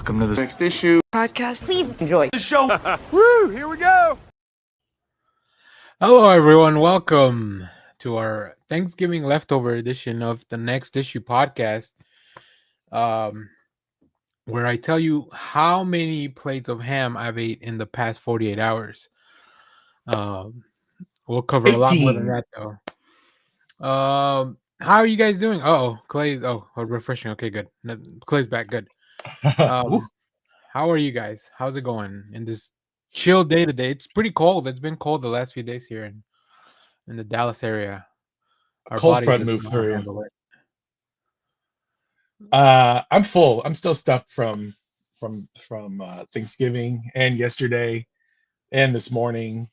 Welcome to the next issue podcast. Please enjoy the show. Woo! Here we go. Hello, everyone. Welcome to our Thanksgiving leftover edition of the Next Issue podcast, where I tell you how many plates of ham I've ate in the past 48 hours. We'll cover 18. A lot more than that, though. How are you guys doing? Clay's refreshing. Okay, good. Clay's back. Good. How are you guys? How's it going in this chill day today? It's pretty cold. It's been cold the last few days here in the Dallas area. Our cold front moved through. I'm full. I'm still stuffed from Thanksgiving and yesterday and this morning.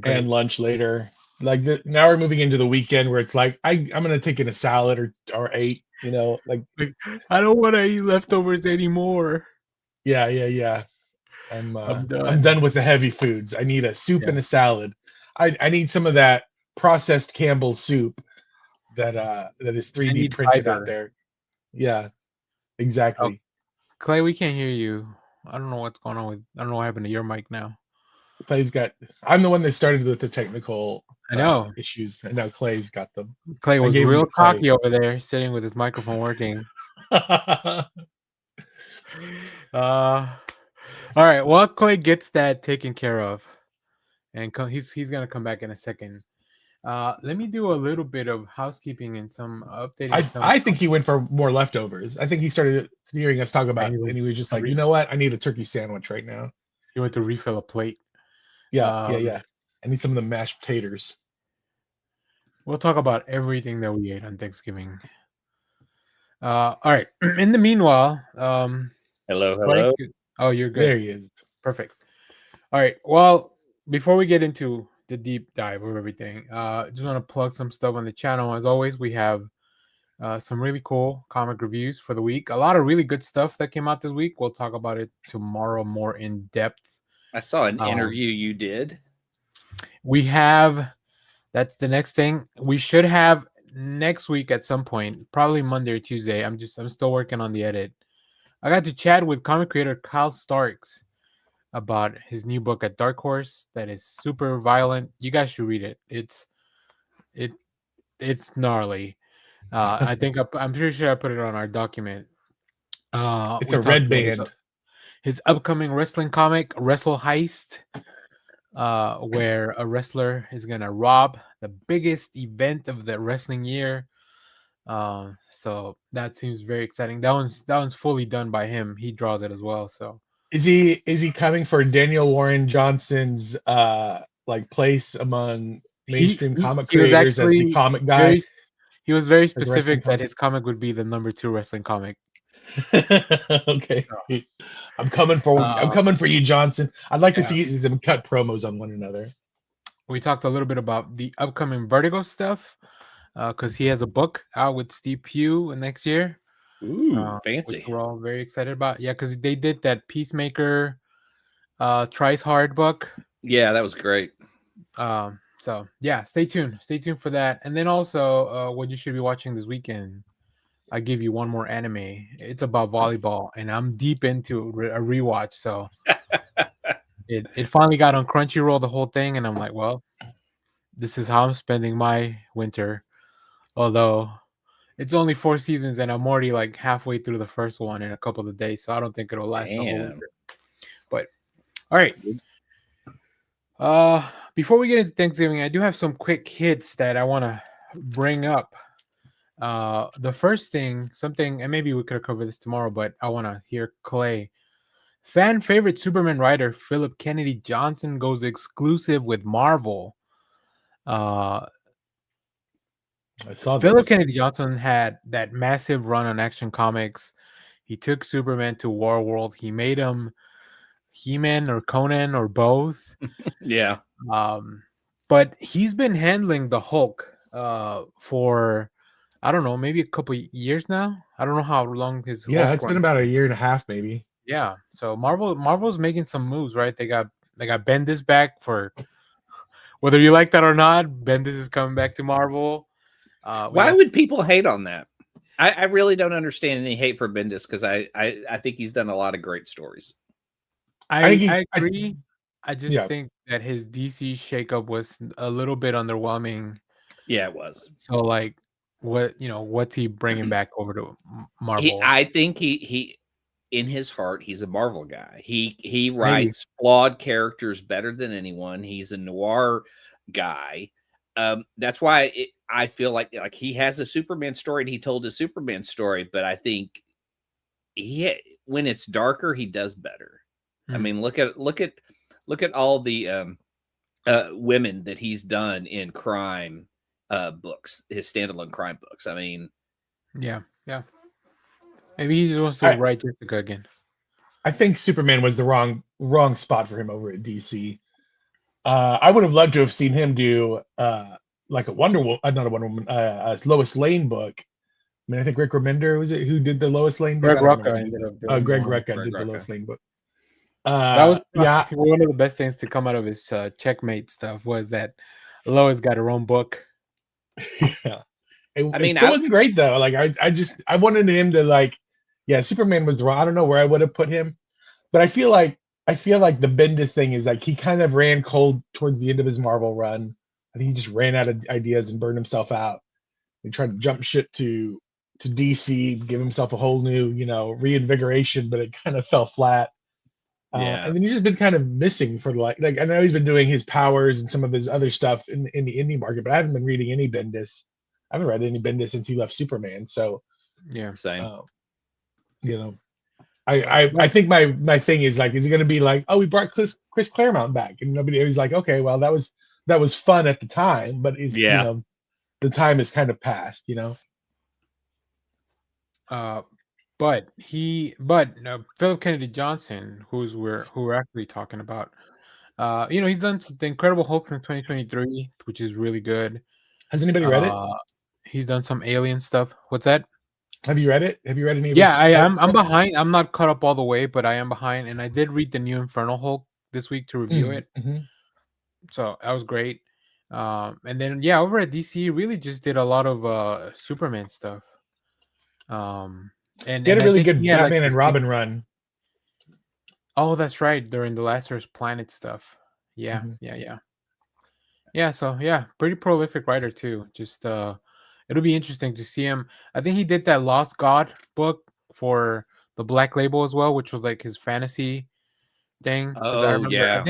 Great. And lunch later. Now we're moving into the weekend where it's like I'm gonna take in a salad or 8. You know, like I don't want to eat leftovers anymore. Yeah. I'm done with the heavy foods. I need a soup and a salad. I need some of that processed Campbell's soup that is 3D printed out there. Yeah, exactly. Clay, we can't hear you. I don't know what's going on I don't know what happened to your mic now. I'm the one that started with the technical issues, and now Clay's got them. Clay was real cocky over there, sitting with his microphone working. All right, well, Clay gets that taken care of, and he's gonna come back in a second. Let me do a little bit of housekeeping and some updating. I think he went for more leftovers. I think he started hearing us talk about it, and he was just like, you know what? I need a turkey sandwich right now. He went to refill a plate. Yeah. I need some of the mashed potatoes. We'll talk about everything that we ate on Thanksgiving. All right. In the meanwhile, hello. Oh, you're good. There he is. Perfect. All right. Well, before we get into the deep dive of everything, just want to plug some stuff on the channel. As always, we have some really cool comic reviews for the week. A lot of really good stuff that came out this week. We'll talk about it tomorrow more in depth. I saw an interview you did. We have, that's the next thing. We should have next week at some point, probably Monday or Tuesday. I'm still working on the edit. I got to chat with comic creator Kyle Starks about his new book at Dark Horse that is super violent. You guys should read it. It's gnarly. I think I'm pretty sure I put it on our document. It's a red band. His upcoming wrestling comic, Wrestle Heist, where a wrestler is gonna rob the biggest event of the wrestling year. So that seems very exciting. That one's fully done by him. He draws it as well. So is he coming for Daniel Warren Johnson's place among mainstream comic creators as the comic guy? He was very specific that his comic would be the number 2 wrestling comic. Okay, I'm coming for you, Johnson. I'd like to see them cut promos on one another. We talked a little bit about the upcoming Vertigo stuff because he has a book out with Steve Pugh next year. Ooh, fancy! Which we're all very excited about. Yeah, because they did that Peacemaker Tries Hard book. Yeah, that was great. So yeah, stay tuned for that. And then also what you should be watching this weekend. I give you one more anime. It's about volleyball, and I'm deep into a rewatch. So it finally got on Crunchyroll, the whole thing, and I'm like, well, this is how I'm spending my winter. Although it's only 4 seasons, and I'm already like halfway through the first one in a couple of days, so I don't think it'll last the whole winter. But all right. Before we get into Thanksgiving, I do have some quick hits that I want to bring up. The first thing, and maybe we could cover this tomorrow, but I want to hear Clay. Fan favorite Superman writer Phillip Kennedy Johnson goes exclusive with Marvel. I saw Phillip Kennedy Johnson had that massive run on Action Comics. He took Superman to Warworld. He made him He-Man or Conan or both. Yeah. But he's been handling the Hulk for, I don't know, maybe a couple years now. I don't know how long his Hulk it's been about a year and a half, maybe. Yeah. So Marvel's making some moves, right? They got Bendis back for whether you like that or not. Bendis is coming back to Marvel. Why would people hate on that? I really don't understand any hate for Bendis because I think he's done a lot of great stories. I agree. I just think that his DC shakeup was a little bit underwhelming. Yeah, it was. So like, what's he bringing back over to Marvel? I think he in his heart he's a Marvel guy. He writes flawed characters better than anyone. He's a noir guy. That's why I feel like he has a Superman story and he told his Superman story, but I think when it's darker he does better. I mean, look at all the women that he's done in crime books, his standalone crime books. I mean, yeah. Maybe he just wants to write Jessica again. I think Superman was the wrong spot for him over at DC. I would have loved to have seen him do like a Wonder Woman, not a Wonder Woman, a Lois Lane book. I mean, I think Rick Remender was it who did the Lois Lane book. Greg Rucka ended up doing Greg Rucka did the Lois Lane book. That was one of the best things to come out of his Checkmate stuff was that Lois got her own book. Yeah, it still wasn't great though. Like I wanted him to Superman was the wrong. I don't know where I would have put him, but I feel like the Bendis thing is like he kind of ran cold towards the end of his Marvel run. I think he just ran out of ideas and burned himself out. He tried to jump ship to DC, give himself a whole new, reinvigoration, but it kind of fell flat. And then he's just been kind of missing for like I know he's been doing his powers and some of his other stuff in the indie market, but I haven't been reading any Bendis. I haven't read any Bendis since he left Superman. So yeah, same. I think my thing is like, is it going to be like, oh, we brought Chris Claremont back, and nobody was like, okay, well that was fun at the time, but it's the time has kind of passed, But Phillip Kennedy Johnson, who we're actually talking about, he's done the Incredible Hulk in 2023, which is really good. Has anybody read it? He's done some alien stuff. What's that? Have you read it? Have you read any of Yeah, I'm behind. I'm not caught up all the way, but I am behind. And I did read the new Infernal Hulk this week to review it. Mm-hmm. So that was great. And then over at DC, really just did a lot of Superman stuff. And he had a really good Batman and Robin run. Oh, that's right. During the Lazarus Planet stuff. Yeah, yeah. So pretty prolific writer too. Just it'll be interesting to see him. I think he did that Lost God book for the Black Label as well, which was like his fantasy thing. Oh, yeah.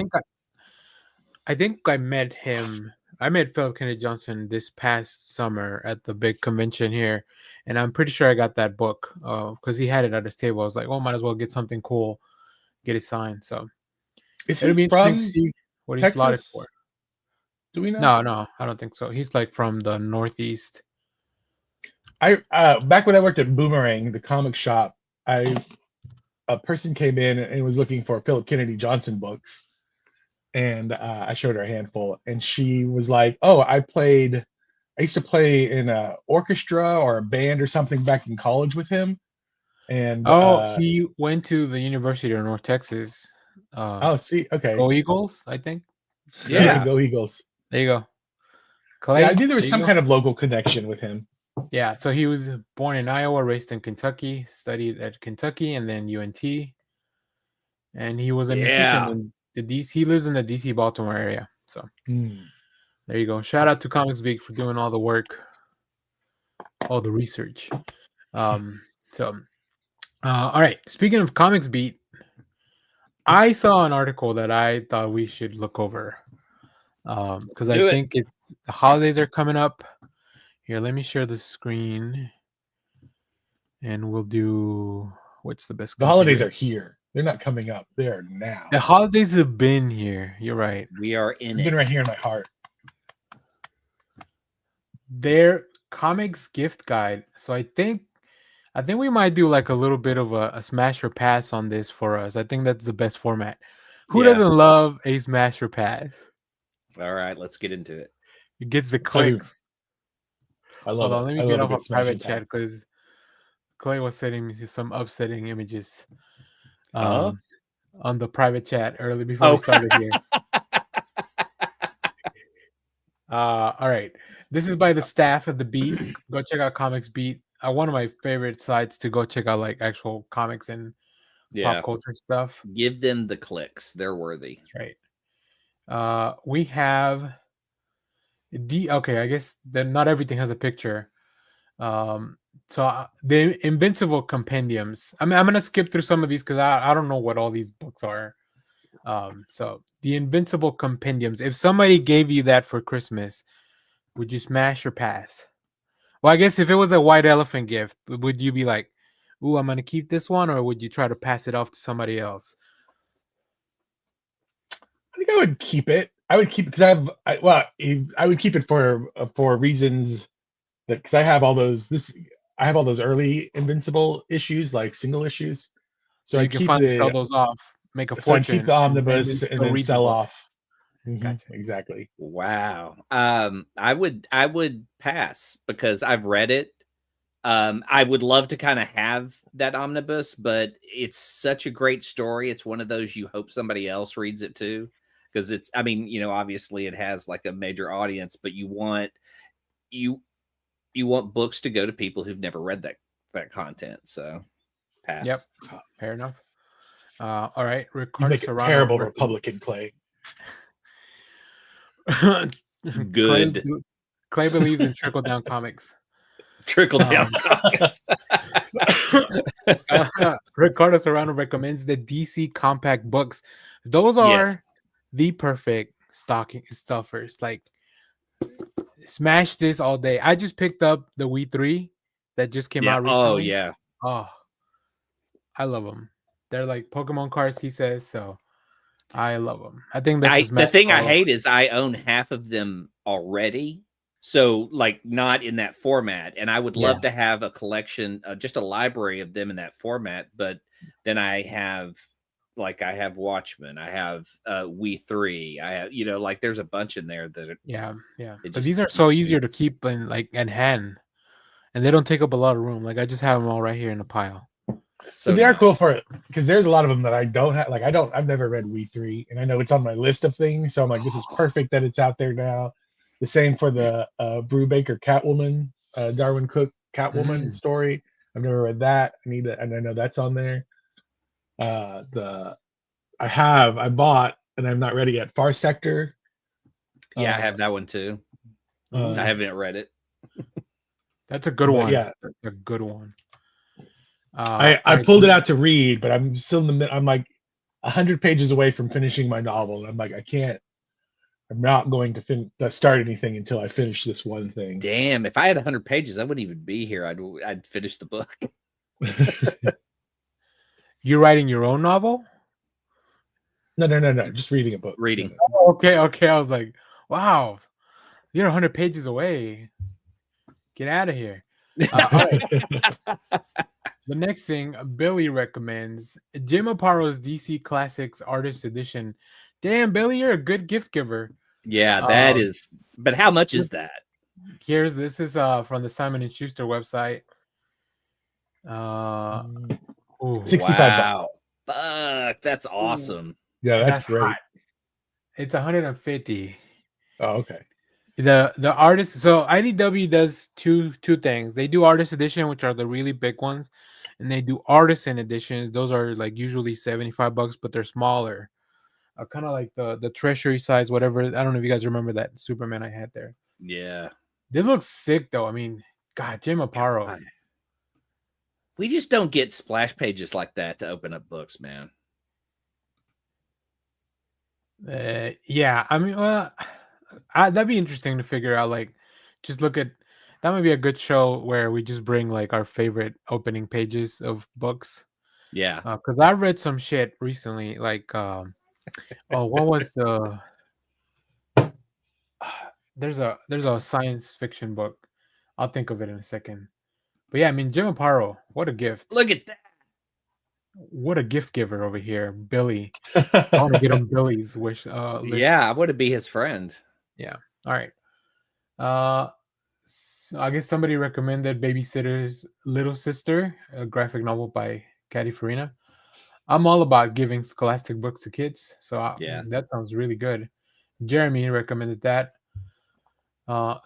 I think I met him. I met Phillip Kennedy Johnson this past summer at the big convention here, and I'm pretty sure I got that book because he had it at his table. I was like, "Oh, might as well get something cool, get it signed." So it'll be interesting to see what Texas? He's slotted for. Do we know? No, I don't think so. He's like from the Northeast. I back when I worked at Boomerang, the comic shop, a person came in and was looking for Phillip Kennedy Johnson books. And I showed her a handful, and she was like, "Oh, I used to play in an orchestra or a band or something back in college with him." And he went to the University of North Texas. See, okay, Go Eagles, I think. Yeah, go Eagles. There you go. Clay, yeah, I knew there was some kind of local connection with him. Yeah, so he was born in Iowa, raised in Kentucky, studied at Kentucky and then UNT, and he was a musician in the DC. He lives in the DC Baltimore area. So there you go. Shout out to Comics Beat for doing all the work, all the research. All right. Speaking of Comics Beat, I saw an article that I thought we should look over because I think the holidays are coming up. Here, let me share the screen, and we'll do what's the best. The holidays are here. They're not coming up. They are now. The holidays have been here. You're right. We are in They've been right here in my heart. Their comics gift guide. So I think we might do like a little bit of a smash or pass on this for us. I think that's the best format. Who doesn't love a smash or pass? All right, let's get into it. It gets the clicks. I love it. Let me get off a private chat because Clay was sending me some upsetting images on the private chat early before we started here. All right. This is by the staff of the Beat. Go check out Comics Beat. one of my favorite sites to go check out like actual comics and pop culture stuff. Give them the clicks; they're worthy. That's right. We have okay. I guess that not everything has a picture. So the Invincible Compendiums. I mean, I'm gonna skip through some of these because I don't know what all these books are. So the Invincible Compendiums. If somebody gave you that for Christmas, would you smash or pass? Well, I guess if it was a white elephant gift, would you be like, "Ooh, I'm gonna keep this one," or would you try to pass it off to somebody else? I think I would keep it. I would keep it because I would keep it for reasons that because I have all those early Invincible issues, like single issues. So you can finally sell those off, make a fortune. So I'd keep the omnibus and then sell off. Gotcha. Exactly. Wow. I would pass because I've read it. I would love to kind of have that omnibus, but it's such a great story. It's one of those you hope somebody else reads it too, because it's. I mean, obviously it has like a major audience, but you want books to go to people who've never read that content. So pass. Yep. Fair enough. All right. You make a terrible Republican, Clay. Good. Clay believes in trickle down comics. Trickle down comics. Ricardo Serrano recommends the DC compact books. Those are the perfect stocking stuffers. Like, smash this all day. I just picked up the We 3 that just came out recently. Oh yeah. Oh, I love them. They're like Pokemon cards, he says. So I love them. I think that's the thing I hate is I own half of them already. So like not in that format. And I would love to have a collection, just a library of them in that format. But then I have Watchmen, I have We 3, I have, like there's a bunch in there that but these are so easier to keep in hand, and they don't take up a lot of room. Like I just have them all right here in a pile. So they are cool for it because there's a lot of them that I don't have. Like I've never read We 3, and I know it's on my list of things. So I'm like, this is perfect that it's out there now. The same for the Brubaker Catwoman, Darwin Cook Catwoman story. I've never read that. And I know that's on there. I bought, and I'm not ready yet, Far Sector. Yeah, I have that one too. I haven't read it. That's a good one. Yeah, that's a good one. I pulled it out to read, but I'm still in the I'm like 100 pages away from finishing my novel, and I'm like, I'm not going to start anything until I finish this one thing. Damn, if I had 100 pages, I wouldn't even be here. I'd finish the book. You're writing your own novel? No. Just reading a book. Reading. Oh, okay. I was like, wow, you're 100 pages away. Get out of here. All right. The next thing Billy recommends, Jim Aparo's DC Classics Artist Edition. Damn, Billy, you're a good gift giver. Yeah, that is. But how much is that? This is from the Simon & Schuster website. $65. Wow. Fuck, that's awesome. Yeah, that's great. Hot. It's 150. Oh, okay. The artist, so IDW does two things. They do artist edition, which are the really big ones, and they do artisan editions. Those are like usually $75, but they're smaller. Kind of like the treasury size, whatever. I don't know if you guys remember that Superman I had there. Yeah. This looks sick though. I mean, God, Jim Aparo. God. We just don't get splash pages like that to open up books, man. Yeah, I mean, that'd be interesting to figure out. Like, just look at that. Might be a good show where we just bring like our favorite opening pages of books. Yeah, because I read some shit recently. Like, what was the? There's a science fiction book. I'll think of it in a second. But yeah, I mean, Jim Aparo, what a gift! Look at that. What a gift giver over here, Billy. I want to get him Billy's wish list. Yeah, I want to be his friend. Yeah. All right. So I guess somebody recommended Babysitter's Little Sister, a graphic novel by Katy Farina. I'm all about giving scholastic books to kids, so that sounds really good. Jeremy recommended that.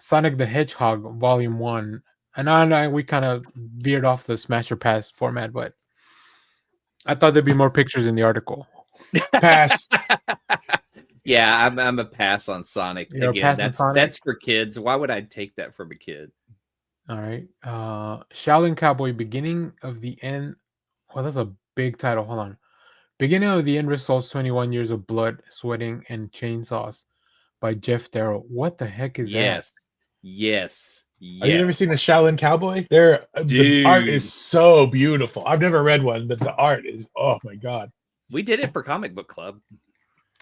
Sonic the Hedgehog Volume 1. And I we kind of veered off the smash or pass format, but I thought there'd be more pictures in the article. Pass. Yeah, I'm a pass on Sonic. You're Again, pass on Sonic? That's for kids. Why would I take that from a kid? All right. Shaolin Cowboy, beginning of the end. Well, that's a big title. Hold on. Beginning of the end results 21 years of blood, sweating, and chainsaws by Jeff Darrow. What the heck is that? Yes. Have you ever seen the Shaolin Cowboy? The art is so beautiful. I've never read one, but the art is, oh my god. We did it for Comic Book Club.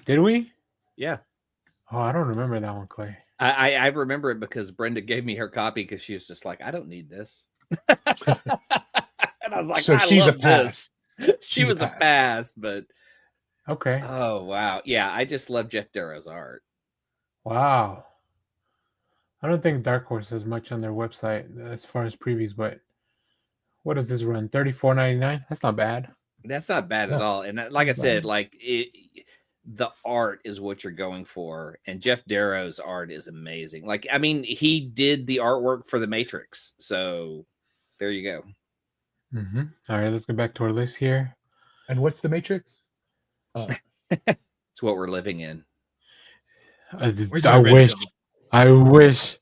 Did we? Yeah. Oh, I don't remember that one, Clay. I remember it because Brenda gave me her copy because she was just like, I don't need this. And I was like, so she's a pass. She was a pass, but okay. Oh wow. Yeah, I just love Jeff Darrow's art. Wow. I don't think Dark Horse has much on their website as far as previews, but what does this run? $34.99? That's not bad. That's not bad at all. And like I said, like the art is what you're going for, and Jeff Darrow's art is amazing. Like, I mean, he did the artwork for The Matrix, so there you go. Mm-hmm. All right, let's go back to our list here. And what's The Matrix? It's what we're living in. I wish.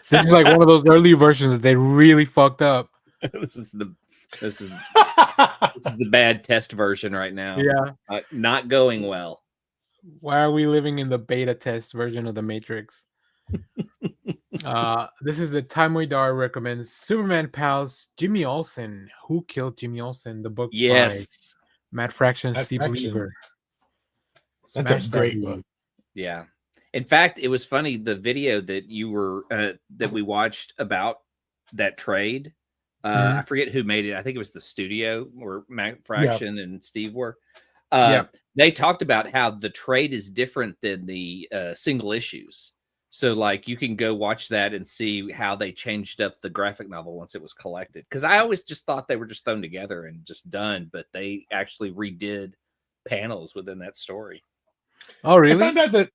This is like one of those early versions that they really fucked up. This is the bad test version right now. Yeah, not going well. Why are we living in the beta test version of The Matrix? This is the Time Dar recommends Superman Pals, Jimmy Olsen. Who Killed Jimmy Olsen? The book by Matt Fraction, Steve Lever. That's a great book. Yeah. In fact, it was funny, the video that you were that we watched about that trade. I forget who made it. I think it was the studio where Matt Fraction and Steve were. They talked about how the trade is different than the single issues. So, like, you can go watch that and see how they changed up the graphic novel once it was collected. Because I always just thought they were just thrown together and just done, but they actually redid panels within that story. Oh, really? I found out that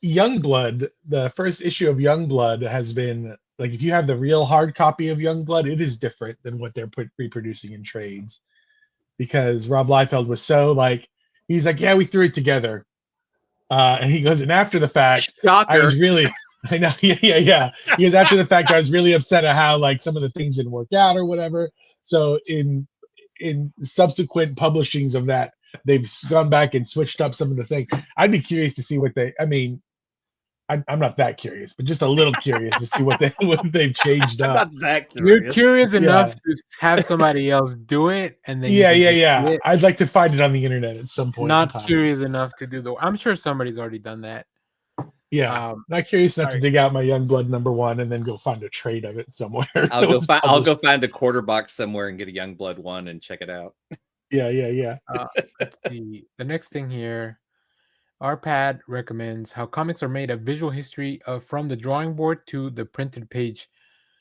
Youngblood, the first issue of Youngblood, has been like, if you have the real hard copy of Youngblood, it is different than what they're reproducing in trades, because Rob Liefeld was so like, he's like, yeah, we threw it together, and he goes, and after the fact, Shocker. I was really, I know, yeah. He goes, after the fact, I was really upset at how like some of the things didn't work out or whatever. So in subsequent publishings of that, they've gone back and switched up some of the things. I'd be curious to see what I'm not that curious, but just a little curious to see what they've changed up. Not that curious. You're curious enough to have somebody else do it, and then yeah. I'd like to find it on the internet at some point. Not curious enough to do I'm sure somebody's already done that. Yeah, not curious enough to dig out my Youngblood #1 and then go find a trade of it somewhere. I'll go find a quarter box somewhere and get a Youngblood 1 and check it out. Yeah. Let's see. The next thing here. RPad recommends How Comics Are Made, a visual history of from the drawing board to the printed page.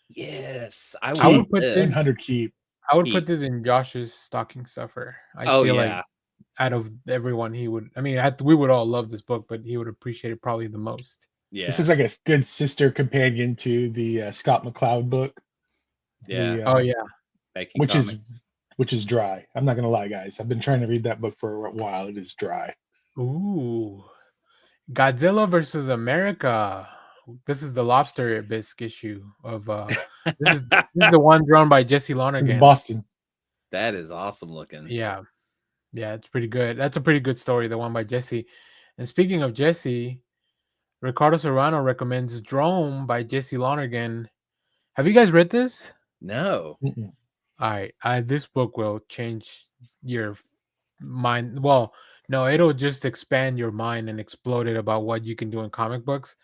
Yes, I would put this 100 keep. I would put this in Josh's stocking stuffer. I feel like out of everyone, he would. I mean, we would all love this book, but he would appreciate it probably the most. Yeah, this is like a good sister companion to the Scott McCloud book. Yeah. Which is dry. I'm not gonna lie, guys. I've been trying to read that book for a while. It is dry. Ooh, Godzilla versus America. This is the Lobster Bisque issue of. This is the one drawn by Jesse Lonergan. It's Boston. That is awesome looking. Yeah, it's pretty good. That's a pretty good story. The one by Jesse. And speaking of Jesse, Ricardo Serrano recommends Drome by Jesse Lonergan. Have you guys read this? No. Mm-mm. All right, this book will change your mind. Well, no, it'll just expand your mind and explode it about what you can do in comic books.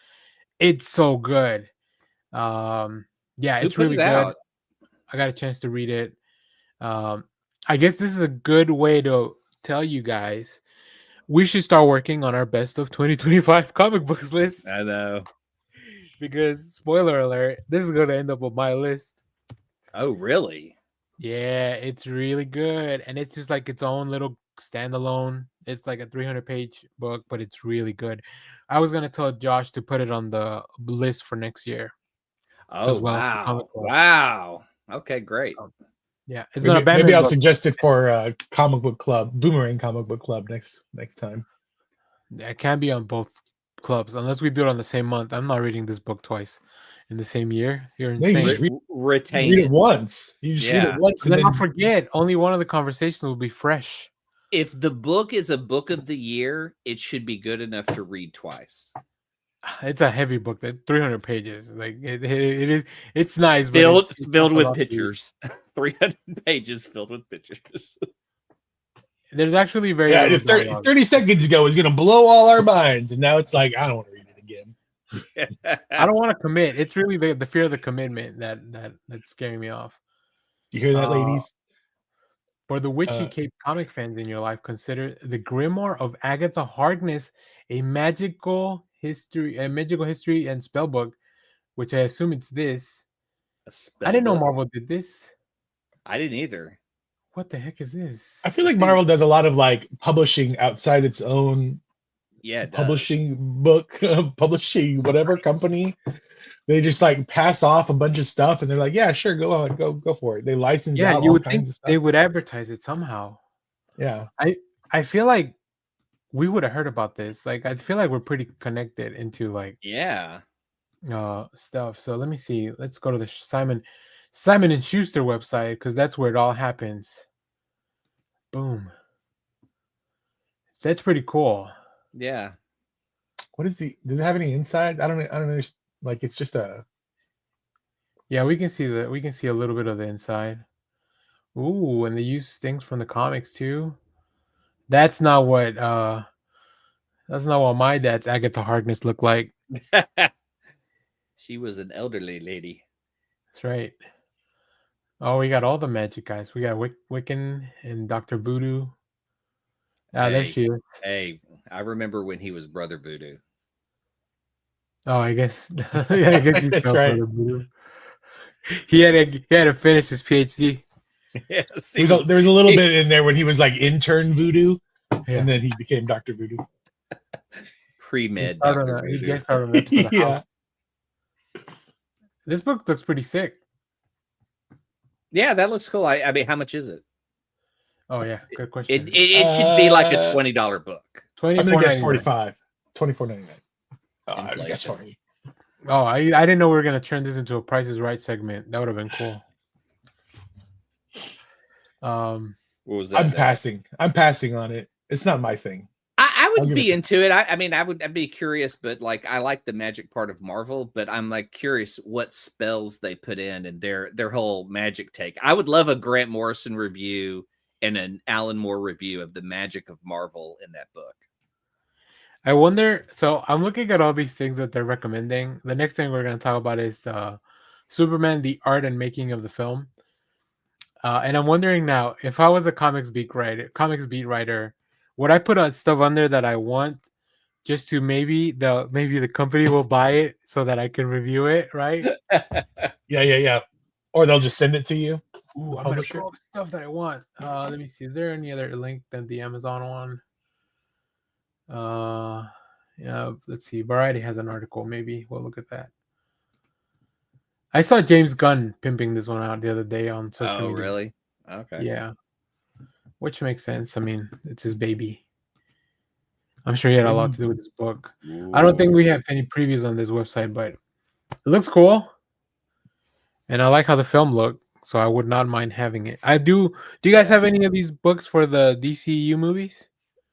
It's so good. It's really good. I got a chance to read it. I guess this is a good way to tell you guys we should start working on our best of 2025 comic books list. I know. Because, spoiler alert, this is going to end up on my list. Oh, really? Yeah, it's really good. And it's just like its own little standalone. It's like a 300-page book, but it's really good. I was going to tell Josh to put it on the list for next year. Oh, well. wow. Wow. Okay, great. So, yeah, it's not a Batman maybe I'll book. suggest it for comic book club, Boomerang comic book club next time. It can be on both clubs unless we do it on the same month. I'm not reading this book twice in the same year. You're No, you insane. just Retain read it it once. You just read it once, and then I'll forget. Only one of the conversations will be fresh. If the book is a book of the year, it should be good enough to read twice. It's a heavy book. That 300 pages. Like it is. It's nice, Filled but it's filled a with lot to read. pictures. 300 pages filled with pictures. There's actually very little dialogue. 30 seconds ago was going to blow all our minds, and now it's like, I don't want to read it again. I don't want to commit. It's really the fear of the commitment that's scaring me off. You hear that, ladies? For the Witchy Cape comic fans in your life, consider the Grimoire of Agatha Harkness a magical history and spell book, which I assume it's this. I didn't know Marvel did this. I didn't either. What the heck is this? I feel like Marvel does a lot of like publishing outside its own publishing book, publishing whatever company. They just like pass off a bunch of stuff and they're like, yeah, sure, go on, go for it. They license out all kinds of stuff. They would advertise it somehow. Yeah. I feel like we would have heard about this. Like I feel like we're pretty connected into like stuff. So let me see. Let's go to the Simon and Schuster website because that's where it all happens. Boom. That's pretty cool. Yeah. What is does it have any inside? I don't know. Like it's just a. Yeah, we can see that. We can see a little bit of the inside. Ooh, and they use things from the comics too. That's not what my dad's Agatha Harkness looked like. She was an elderly lady. That's right. Oh, we got all the magic guys. We got Wiccan and Dr. Voodoo. There she is. Hey, I remember when he was Brother Voodoo. Oh, I guess. I guess he's that's right. Brother Voodoo. He had to finish his PhD. Yes, there was a little bit in there when he was like intern Voodoo, and then he became Dr. Voodoo. Pre-med Dr. Voodoo. He guest starred on an episode of House. This book looks pretty sick. Yeah, that looks cool. I mean, how much is it? Oh yeah, good question. It should be like a $20 book. I'm gonna guess 45. $24.99. I guess 40. Oh, I didn't know we were gonna turn this into a Price is Right segment. That would have been cool. What was that? I'm passing on it. It's not my thing. I would be into it. I mean, I'd be curious, but like I like the magic part of Marvel, but I'm like curious what spells they put in and their whole magic take. I would love a Grant Morrison review and an Alan Moore review of the magic of Marvel in that book. I wonder. So I'm looking at all these things that they're recommending. The next thing we're going to talk about is Superman: The Art and Making of the Film. And I'm wondering now, if I was a comics beat writer, would I put stuff on there that I want, just to maybe the company will buy it so that I can review it, right? Yeah. Or they'll just send it to you. Ooh, I'm gonna put stuff that I want. Let me see. Is there any other link than the Amazon one? Yeah. Let's see. Variety has an article. Maybe we'll look at that. I saw James Gunn pimping this one out the other day on social media. Oh, really? Okay. Yeah. Which makes sense. I mean, it's his baby. I'm sure he had a lot to do with this book. Ooh. I don't think we have any previews on this website, but it looks cool. And I like how the film looked, so I would not mind having it. I do. Do you guys have any of these books for the DCU movies?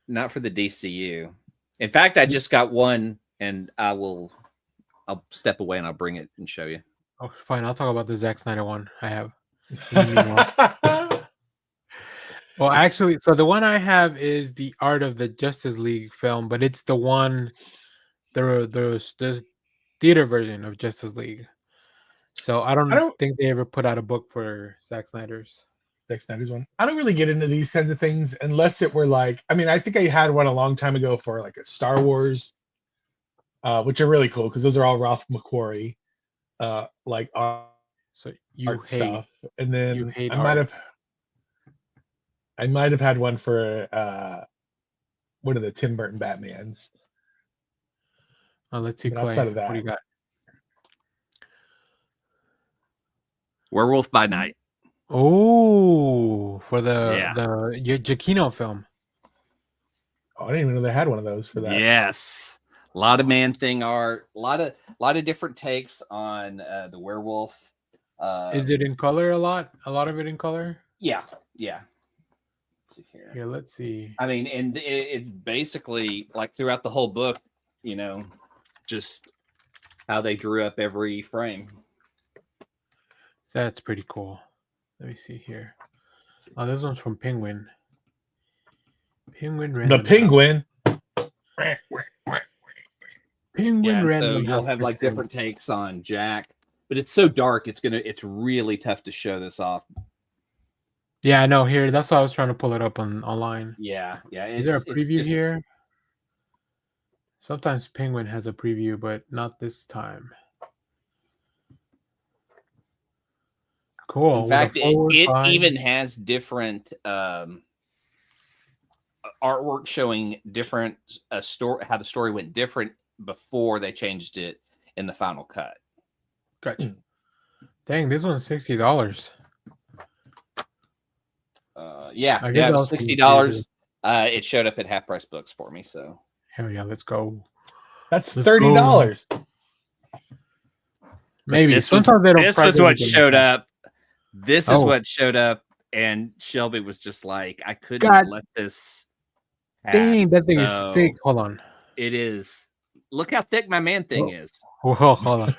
Not for the DCU. In fact, I just got one, and I'll step away and I'll bring it and show you. Oh, fine. I'll talk about the Zack Snyder one I have. Well, actually, so the one I have is the Art of the Justice League film, but it's the one, the theater version of Justice League. So I don't think they ever put out a book for Zack Snyder's one. I don't really get into these kinds of things unless it were like, I mean, I think I had one a long time ago for like a Star Wars, which are really cool because those are all Ralph McQuarrie, like art stuff. And then I might have had one for one of the Tim Burton Batmans. Let's see, Clay. Outside of that, what do you got? Werewolf by Night. Oh, for the Giacchino film. Oh, I didn't even know they had one of those for that. Yes, a lot of Man-Thing art, a lot of different takes on the werewolf. Is it in color a lot? A lot of it in color? Yeah. Let's see here. Yeah, let's see. I mean, and it's basically like throughout the whole book, just how they drew up every frame. That's pretty cool. Let me see here. Oh, this one's from Penguin. Penguin Random. The Penguin. Penguin Random. So you'll have like different takes on Jack, but it's so dark. It's really tough to show this off. Yeah, I know. Here, that's why I was trying to pull it up online. Yeah. Is there a preview here? Sometimes Penguin has a preview, but not this time. Cool. In fact, it even has different artwork showing different story, how the story went different before they changed it in the final cut. Gotcha. Dang, this one's $60. Yeah, it was $60. It showed up at Half Price Books for me. So hell yeah, let's go. That's $30. Maybe sometimes they don't. This was what showed up. This is what showed up, and Shelby was just like, "I couldn't let this." Dang, that thing is thick. Hold on. It is. Look how thick my Man-Thing is. Whoa, hold on.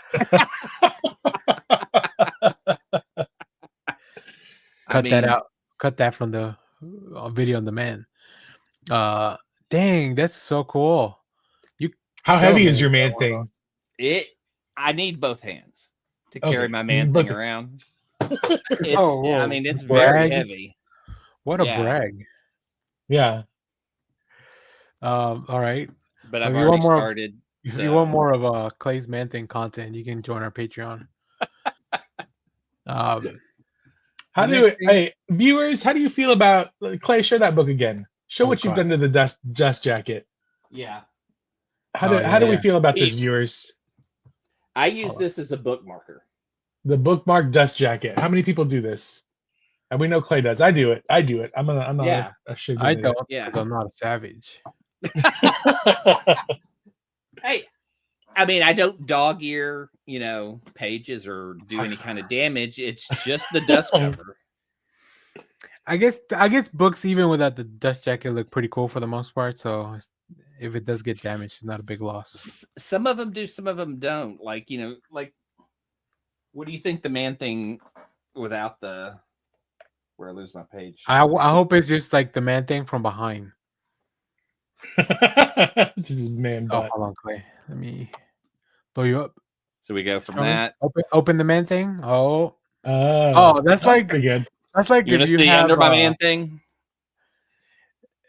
That out. Cut that from the video on demand. Dang, that's so cool. How heavy is your Man-Thing? I need both hands to carry my Man-Thing around. It's very heavy. What a brag. Yeah. All right. But I've already started. If you want more of Clay's Man-Thing content, you can join our Patreon. Viewers, how do you feel about Clay? Show that book again. Show what you've done to the dust jacket. Yeah. How do we feel about this, viewers? I use this as a bookmarker. The bookmark dust jacket. How many people do this? And we know Clay does. I do it. I'm not a sugar. I don't. Yeah. Because I'm not a savage. Hey, I mean, I don't dog ear, pages or do any kind of damage. It's just the dust cover. I guess books, even without the dust jacket, look pretty cool for the most part. So if it does get damaged, it's not a big loss. Some of them do, some of them don't. Like, what do you think the Man-Thing without the? Where I lose my page? I hope it's just like the Man-Thing from behind. Just man butt. Hold on, Clay. Let me blow you up. So we go from that. Open the Man-Thing. That's like pretty good. That's like if you have under my Man-Thing.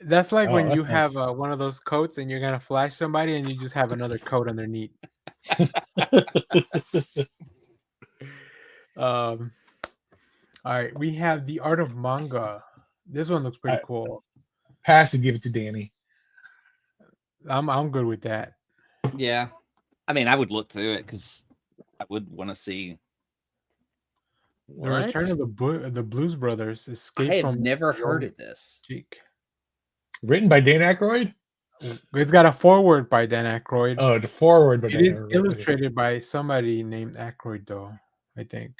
That's like when you have one of those coats and you're gonna flash somebody and you just have another coat underneath. All right, we have The Art of Manga. This one looks pretty cool. Pass and give it to Danny. I'm good with that. Yeah, I mean, I would look through it because I would want to see the Return of the Blues Brothers. Escape I have never heard of this. Written by Dan Aykroyd. It's got a foreword by Dan Aykroyd. Oh, the foreword. It is illustrated by somebody named Aykroyd, though. I think.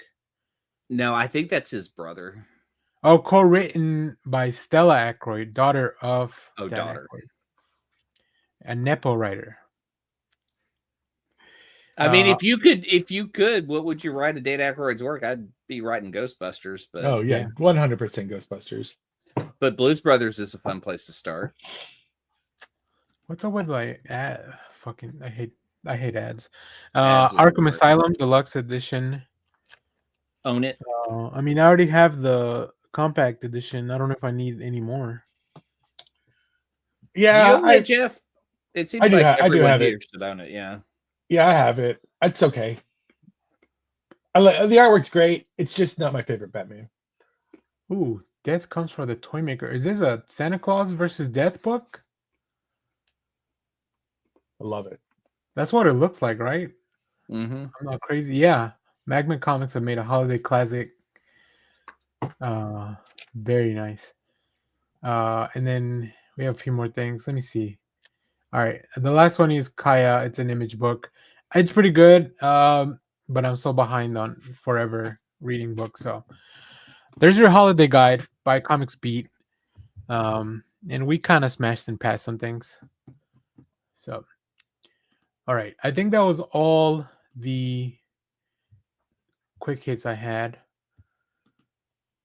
No, I think that's his brother. Oh, co-written by Stella Aykroyd, daughter of Dan Aykroyd. A Nepo writer. I mean, if you could, what would you write of Dan Aykroyd's work? I'd be writing Ghostbusters. But 100% Ghostbusters. But Blues Brothers is a fun place to start. What's up with like fucking? I hate ads. Arkham Asylum Deluxe Edition. Own it. I mean, I already have the compact edition. I don't know if I need any more. Yeah, Jeff. It seems like everyone here should own it. Yeah. Yeah, I have it. It's okay. The artwork's great. It's just not my favorite Batman. Ooh, Death Comes for the Toymaker. Is this a Santa Claus versus Death book? I love it. That's what it looks like, right? Mm-hmm. I'm not crazy. Yeah. Magma Comics have made a holiday classic. Very nice. And then we have a few more things. Let me see. All right, the last one is Kaya. It's an image book. It's pretty good, but I'm so behind on forever reading books. So there's your holiday guide by Comics Beat. And we kind of smashed and passed some things. So, all right, I think that was all the quick hits I had.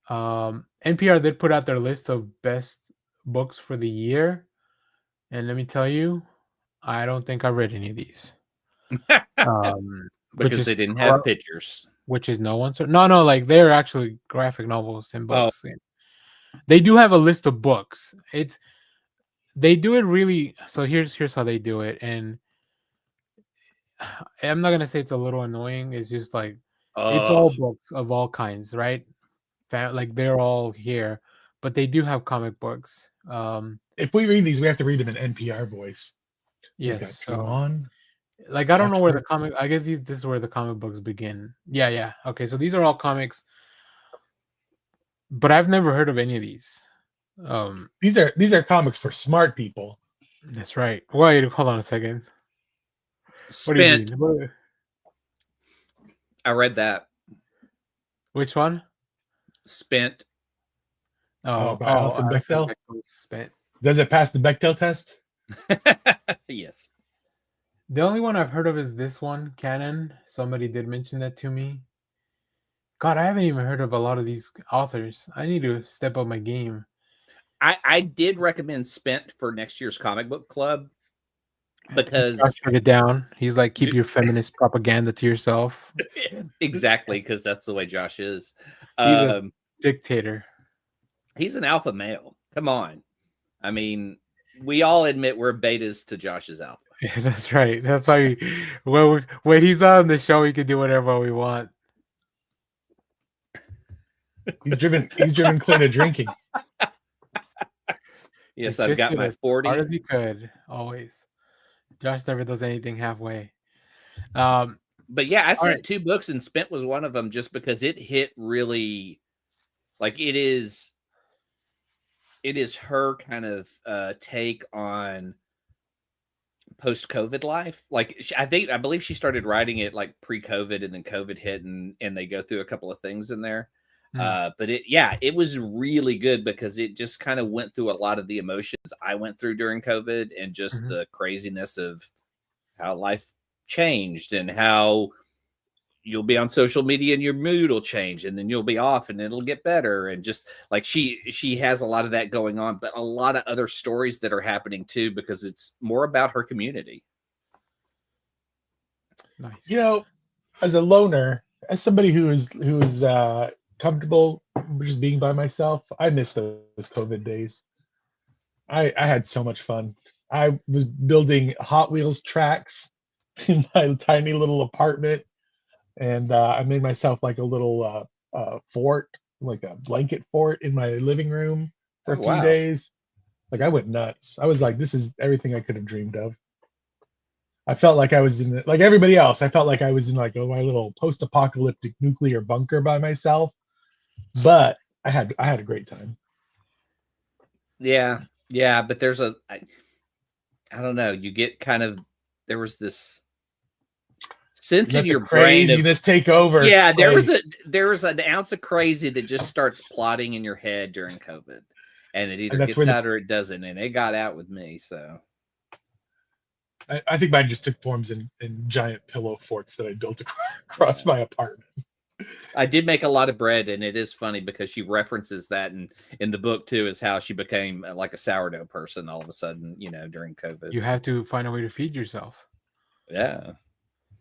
NPR did put out their list of best books for the year, and let me tell you, I don't think I read any of these. Because they didn't have pictures. Which is no one's. No, like they're actually graphic novels and books. Oh. They do have a list of books. They do it really. So here's how they do it, and I'm not gonna say it's a little annoying. It's just like it's all books of all kinds, right? Like they're all here, but they do have comic books. If we read these, we have to read them in NPR voice. Yes. So, like I don't know where the comic. I guess this is where the comic books begin. Yeah. Okay, so these are all comics, but I've never heard of any of these. These are comics for smart people. That's right. Wait, hold on a second. What do you mean? I read that. Which one? Spent. By Alison Bechdel. Spent. Does it pass the Bechdel test? Yes. The only one I've heard of is this one, Canon. Somebody did mention that to me. God, I haven't even heard of a lot of these authors. I need to step up my game. I did recommend Spent for next year's comic book club because Josh took it down. He's like, keep your feminist propaganda to yourself. Exactly, because that's the way Josh is. He's a dictator. He's an alpha male. Come on. I mean, we all admit we're betas to Josh's alpha. Yeah, that's right. That's why when he's on the show, we can do whatever we want. He's driven Clint to drinking. Yes, I've got my 40. Hard as he could, always. Josh never does anything halfway. But yeah, I sent 2 books and Spent was one of them just because it hit really, like it is her kind of take on post-COVID life. Like I believe she started writing it like pre-COVID and then COVID hit and they go through a couple of things in there. But it was really good because it just kind of went through a lot of the emotions I went through during COVID and just the craziness of how life changed and how you'll be on social media and your mood will change and then you'll be off and it'll get better. And just like she has a lot of that going on, but a lot of other stories that are happening too, because it's more about her community. Nice. You know, as a loner, as somebody who is comfortable just being by myself, I miss those COVID days. I had so much fun. I was building Hot Wheels tracks in my tiny little apartment, and I made myself like a little fort, like a blanket fort in my living room for a few days. Like I went nuts. I was like, this is everything I could have dreamed of. I felt like I was like everybody else. I felt like I was in like my little post-apocalyptic nuclear bunker by myself. But I had a great time. Yeah, but there's I don't know. You get kind of there was this sense in your brain craziness take over. Yeah, there was an ounce of crazy that just starts plotting in your head during COVID, and it either gets out or it doesn't, and it got out with me. So I think mine just took forms in giant pillow forts that I built across my apartment. I did make a lot of bread, and it is funny because she references that in the book too, is how she became like a sourdough person all of a sudden, during COVID. You have to find a way to feed yourself. Yeah.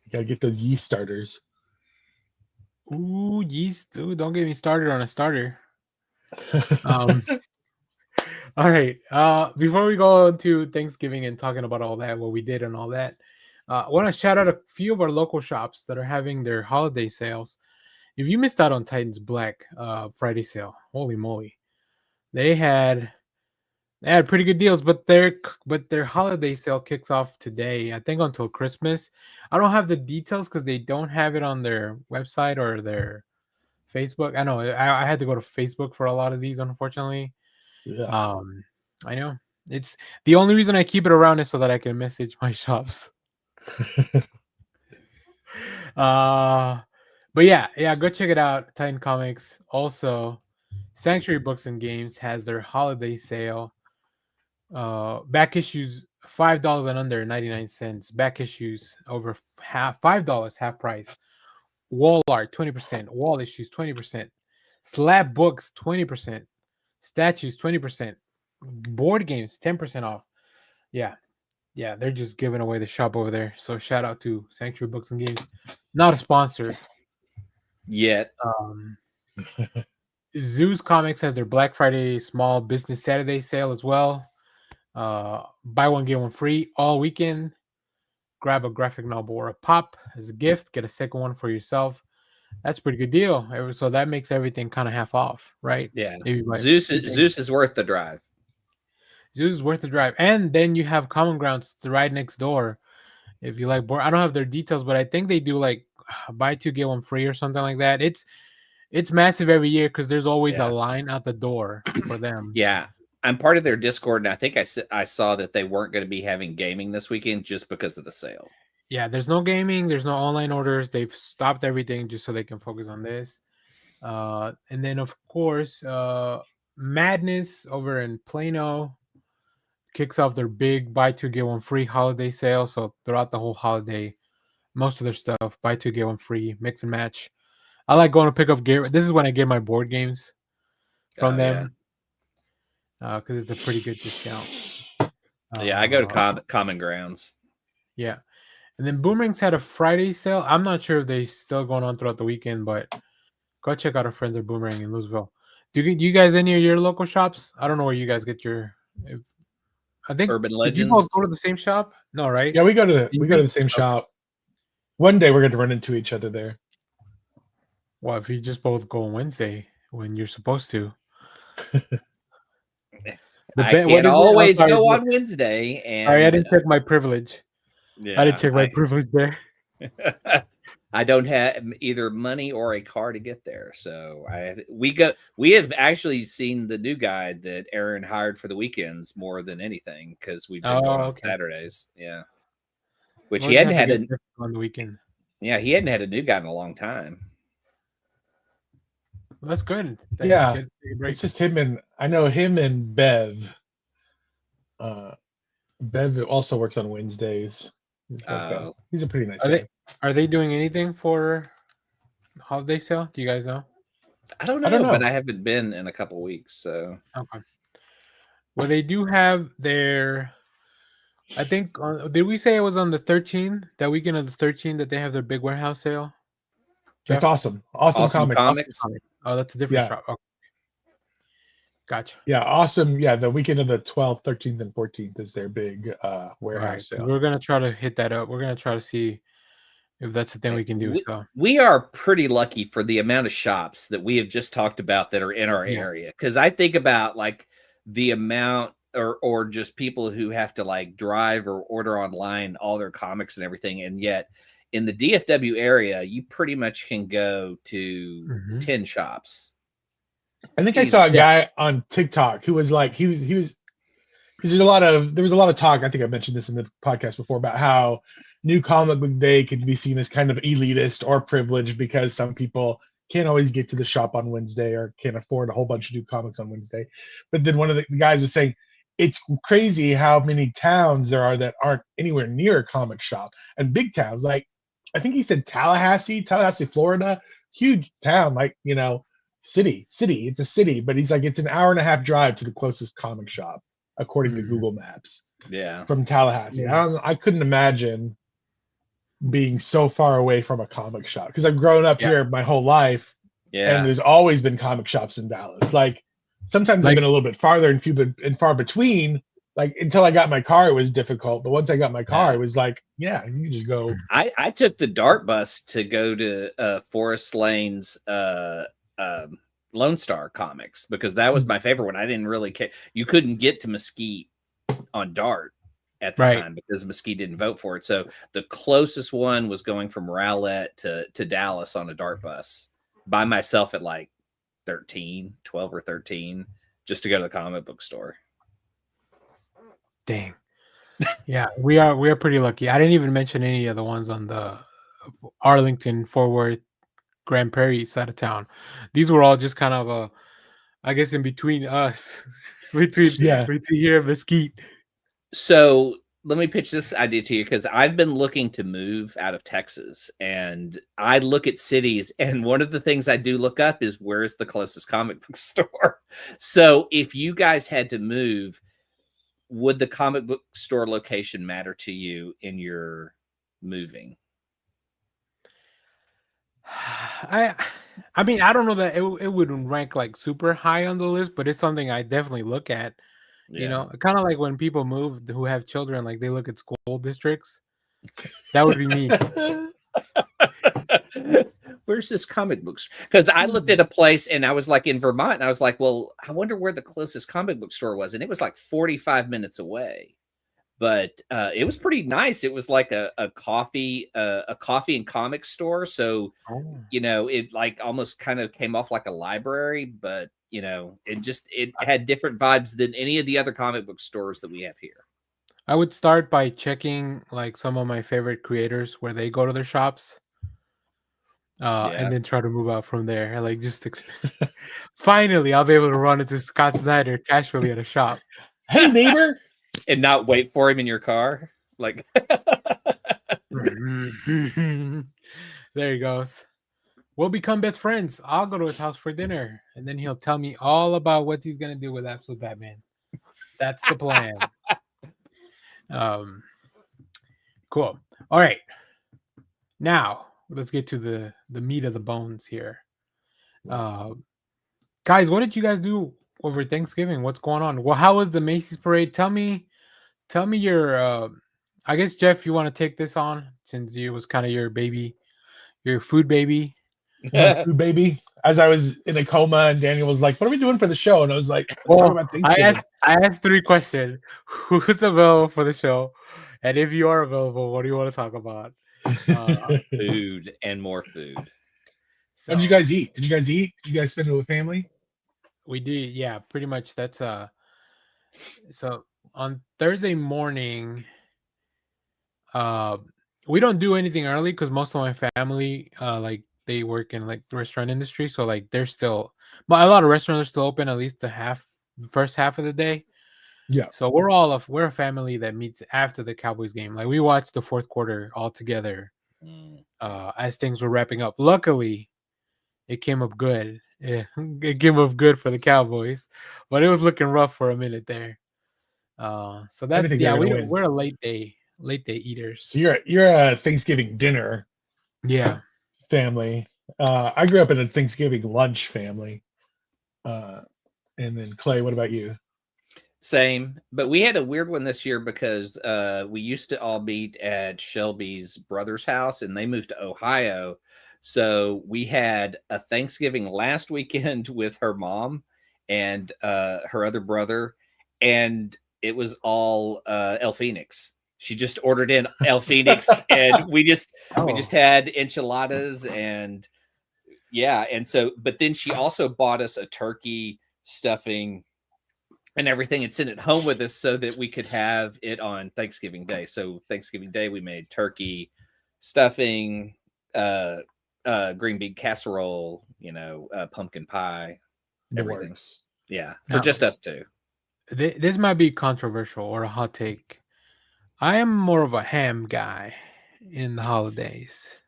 You gotta get those yeast starters. Ooh, yeast. Ooh, don't get me started on a starter. All right. Before we go to Thanksgiving and talking about all that, what we did and all that, I want to shout out a few of our local shops that are having their holiday sales. If you missed out on Titan's Black Friday sale, holy moly. They had They had pretty good deals, but their holiday sale kicks off today. I think until Christmas. I don't have the details because they don't have it on their website or their Facebook. I know I had to go to Facebook for a lot of these, unfortunately. Yeah. I know it's the only reason I keep it around is so that I can message my shops. But yeah, go check it out. Titan Comics. Also, Sanctuary Books and Games has their holiday sale. Back issues $5 and under 99 cents. Back issues over $5 half price. Wall art 20%. Wall issues 20%. Slab books 20%. Statues 20%. Board games 10% off. Yeah, they're just giving away the shop over there. So shout out to Sanctuary Books and Games. Not a sponsor yet. Zeus Comics has their Black Friday Small Business Saturday sale as well. Buy one get one free all weekend. Grab a graphic novel or a pop as a gift. Get a second one for yourself. That's a pretty good deal. So that makes everything kind of half off, right? Yeah. Zeus is worth the drive. Zeus is worth the drive. And then you have Common Grounds right next door. If you like board, I don't have their details, but I think they do like buy two get one free or something like that. It's massive every year because there's always a line out the door for them. Yeah. I'm part of their Discord, and I think I saw that they weren't going to be having gaming this weekend just because of the sale. Yeah, there's no gaming, there's no online orders. They've stopped everything just so they can focus on this. And then of course, Madness over in Plano kicks off their big buy two get one free holiday sale. So throughout the whole holiday, most of their stuff buy two get one free, mix and match. I like going to pick up gear. This is when I get my board games from them. Because it's a pretty good discount. I go to Common Grounds. Yeah. And then Boomerang's had a Friday sale. I'm not sure if they're still going on throughout the weekend, but go check out our friends at Boomerang in Louisville. Do you guys any of your local shops? I don't know where you guys get your. I think Urban Legends. Did you all go to the same shop? No, right? Yeah, we go to the same shop. One day we're going to run into each other there. Well, if you just both go on Wednesday when you're supposed to. I can't always go on Wednesday. And I didn't check my privilege. Yeah, I didn't check my privilege there. I don't have either money or a car to get there. So we have actually seen the new guide that Aaron hired for the weekends more than anything because we've been going on Saturdays. Yeah. Which he hadn't had on the weekend. Yeah, he hadn't had a new guide in a long time. Well, that's good. Yeah. It's just him and I know him and Bev. Bev also works on Wednesdays. He's a pretty nice guy. Are they doing anything for holiday sale? Do you guys know? I don't know, but I haven't been in a couple weeks. So okay. Well, they do have their. I think did we say it was on the 13th? That weekend of the 13th that they have their big warehouse sale. That's awesome. Awesome comics. Oh, that's a different shop. Okay. Gotcha. Yeah, awesome. Yeah, the weekend of the 12th, 13th, and 14th is their big warehouse sale. We're gonna try to hit that up. We're gonna try to see if that's the thing we can do. We are pretty lucky for the amount of shops that we have just talked about that are in our area. Because I think about like the amount or just people who have to like drive or order online all their comics and everything, and yet in the DFW area, you pretty much can go to 10 shops. I think I saw a guy on TikTok who was like, he was because there was a lot of talk. I think I mentioned this in the podcast before about how New Comic Book Day can be seen as kind of elitist or privileged because some people can't always get to the shop on Wednesday or can't afford a whole bunch of new comics on Wednesday. But then one of the guys was saying, it's crazy how many towns there are that aren't anywhere near a comic shop, and big towns like I think he said Tallahassee, Florida, huge town, like, city. It's a city, but he's like, it's an hour and a half drive to the closest comic shop, according to Google Maps. Yeah. From Tallahassee. Yeah. I couldn't imagine being so far away from a comic shop because I've grown up here my whole life. Yeah. And there's always been comic shops in Dallas. Like sometimes I've been a little bit farther and far between. Like until I got my car, it was difficult. But once I got my car, it was like, you can just go. I took the DART bus to go to Forest Lane's Lone Star comics, because that was my favorite one. I didn't really care. You couldn't get to Mesquite on Dart at the time because Mesquite didn't vote for it. So the closest one was going from Rowlett to Dallas on a Dart bus by myself at like 12 or 13, just to go to the comic book store. Dang. Yeah, we are pretty lucky. I didn't even mention any of the ones on the Arlington, Fort Worth, Grand Prairie side of town. These were all just kind of I guess in between us, between here and Mesquite. So let me pitch this idea to you, because I've been looking to move out of Texas, and I look at cities, and one of the things I do look up is where's the closest comic book store. So if you guys had to move, would the comic book store location matter to you in your moving? I mean, I don't know that it wouldn't rank like super high on the list, but it's something I definitely look at. You know, kind of like when people move who have children, like they look at school districts. That would be me. Where's this comic books? Because I looked at a place and I was like in Vermont, and I was like, well, I wonder where the closest comic book store was. And it was like 45 minutes away. But it was pretty nice. It was like a coffee and comic store. So, you know, it like almost kind of came off like a library, but you know, it had different vibes than any of the other comic book stores that we have here. I would start by checking like some of my favorite creators where they go to their shops. And then try to move out from there. Like just finally I'll be able to run into Scott Snyder casually at a shop. Hey neighbor. And not wait for him in your car. Like there he goes. We'll become best friends. I'll go to his house for dinner, and then he'll tell me all about what he's gonna do with Absolute Batman. That's the plan. Cool. All right. Now let's get to the meat of the bones here. Guys, what did you guys do over Thanksgiving? What's going on? Well, how was the Macy's parade? Tell me your I guess Jeff, you want to take this on since it was kind of your baby, your food baby. Food baby. As I was in a coma and Daniel was like, what are we doing for the show? And I was like, let's talk about Thanksgiving. I asked 3 questions. Who's available for the show? And if you are available, what do you want to talk about? Food and more food. So, what did you guys eat? Did you guys spend it with family? We did, yeah, pretty much. That's so on Thursday morning, we don't do anything early because most of my family like they work in like the restaurant industry, so like they're still, but a lot of restaurants are still open at least the first half of the day. Yeah. So we're a family that meets after the Cowboys game. Like we watched the fourth quarter all together as things were wrapping up. Luckily, it came up good. Yeah, it came up good for the Cowboys, but it was looking rough for a minute there. So that's we're a late day eaters. So you're a Thanksgiving dinner. Yeah. Family. I grew up in a Thanksgiving lunch family. And then Clay, what about you? Same, but we had a weird one this year because we used to all meet at Shelby's brother's house, and they moved to Ohio. So we had a Thanksgiving last weekend with her mom and her other brother, and it was all El Phoenix. She just ordered in El Phoenix, and we just had enchiladas, and but then she also bought us a turkey, stuffing, and everything, and sent it home with us so that we could have it on Thanksgiving Day. So Thanksgiving Day we made turkey, stuffing, green bean casserole, pumpkin pie, everything. Yeah, for just us two. This might be controversial or a hot take. I am more of a ham guy in the holidays.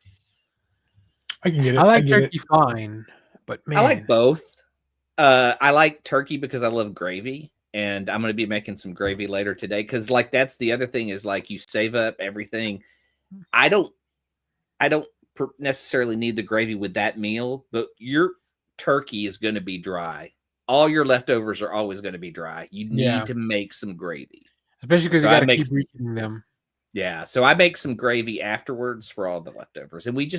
I can get it. I like turkey fine, but man, I like both. I like turkey because I love gravy, and I'm going to be making some gravy later today because, like, that's the other thing is like you save up everything. I don't necessarily need the gravy with that meal, but your turkey is going to be dry. All your leftovers are always going to be dry. You need to make some gravy. Especially because you got to keep reheating them. Yeah, so I make some gravy afterwards for all the leftovers, and we've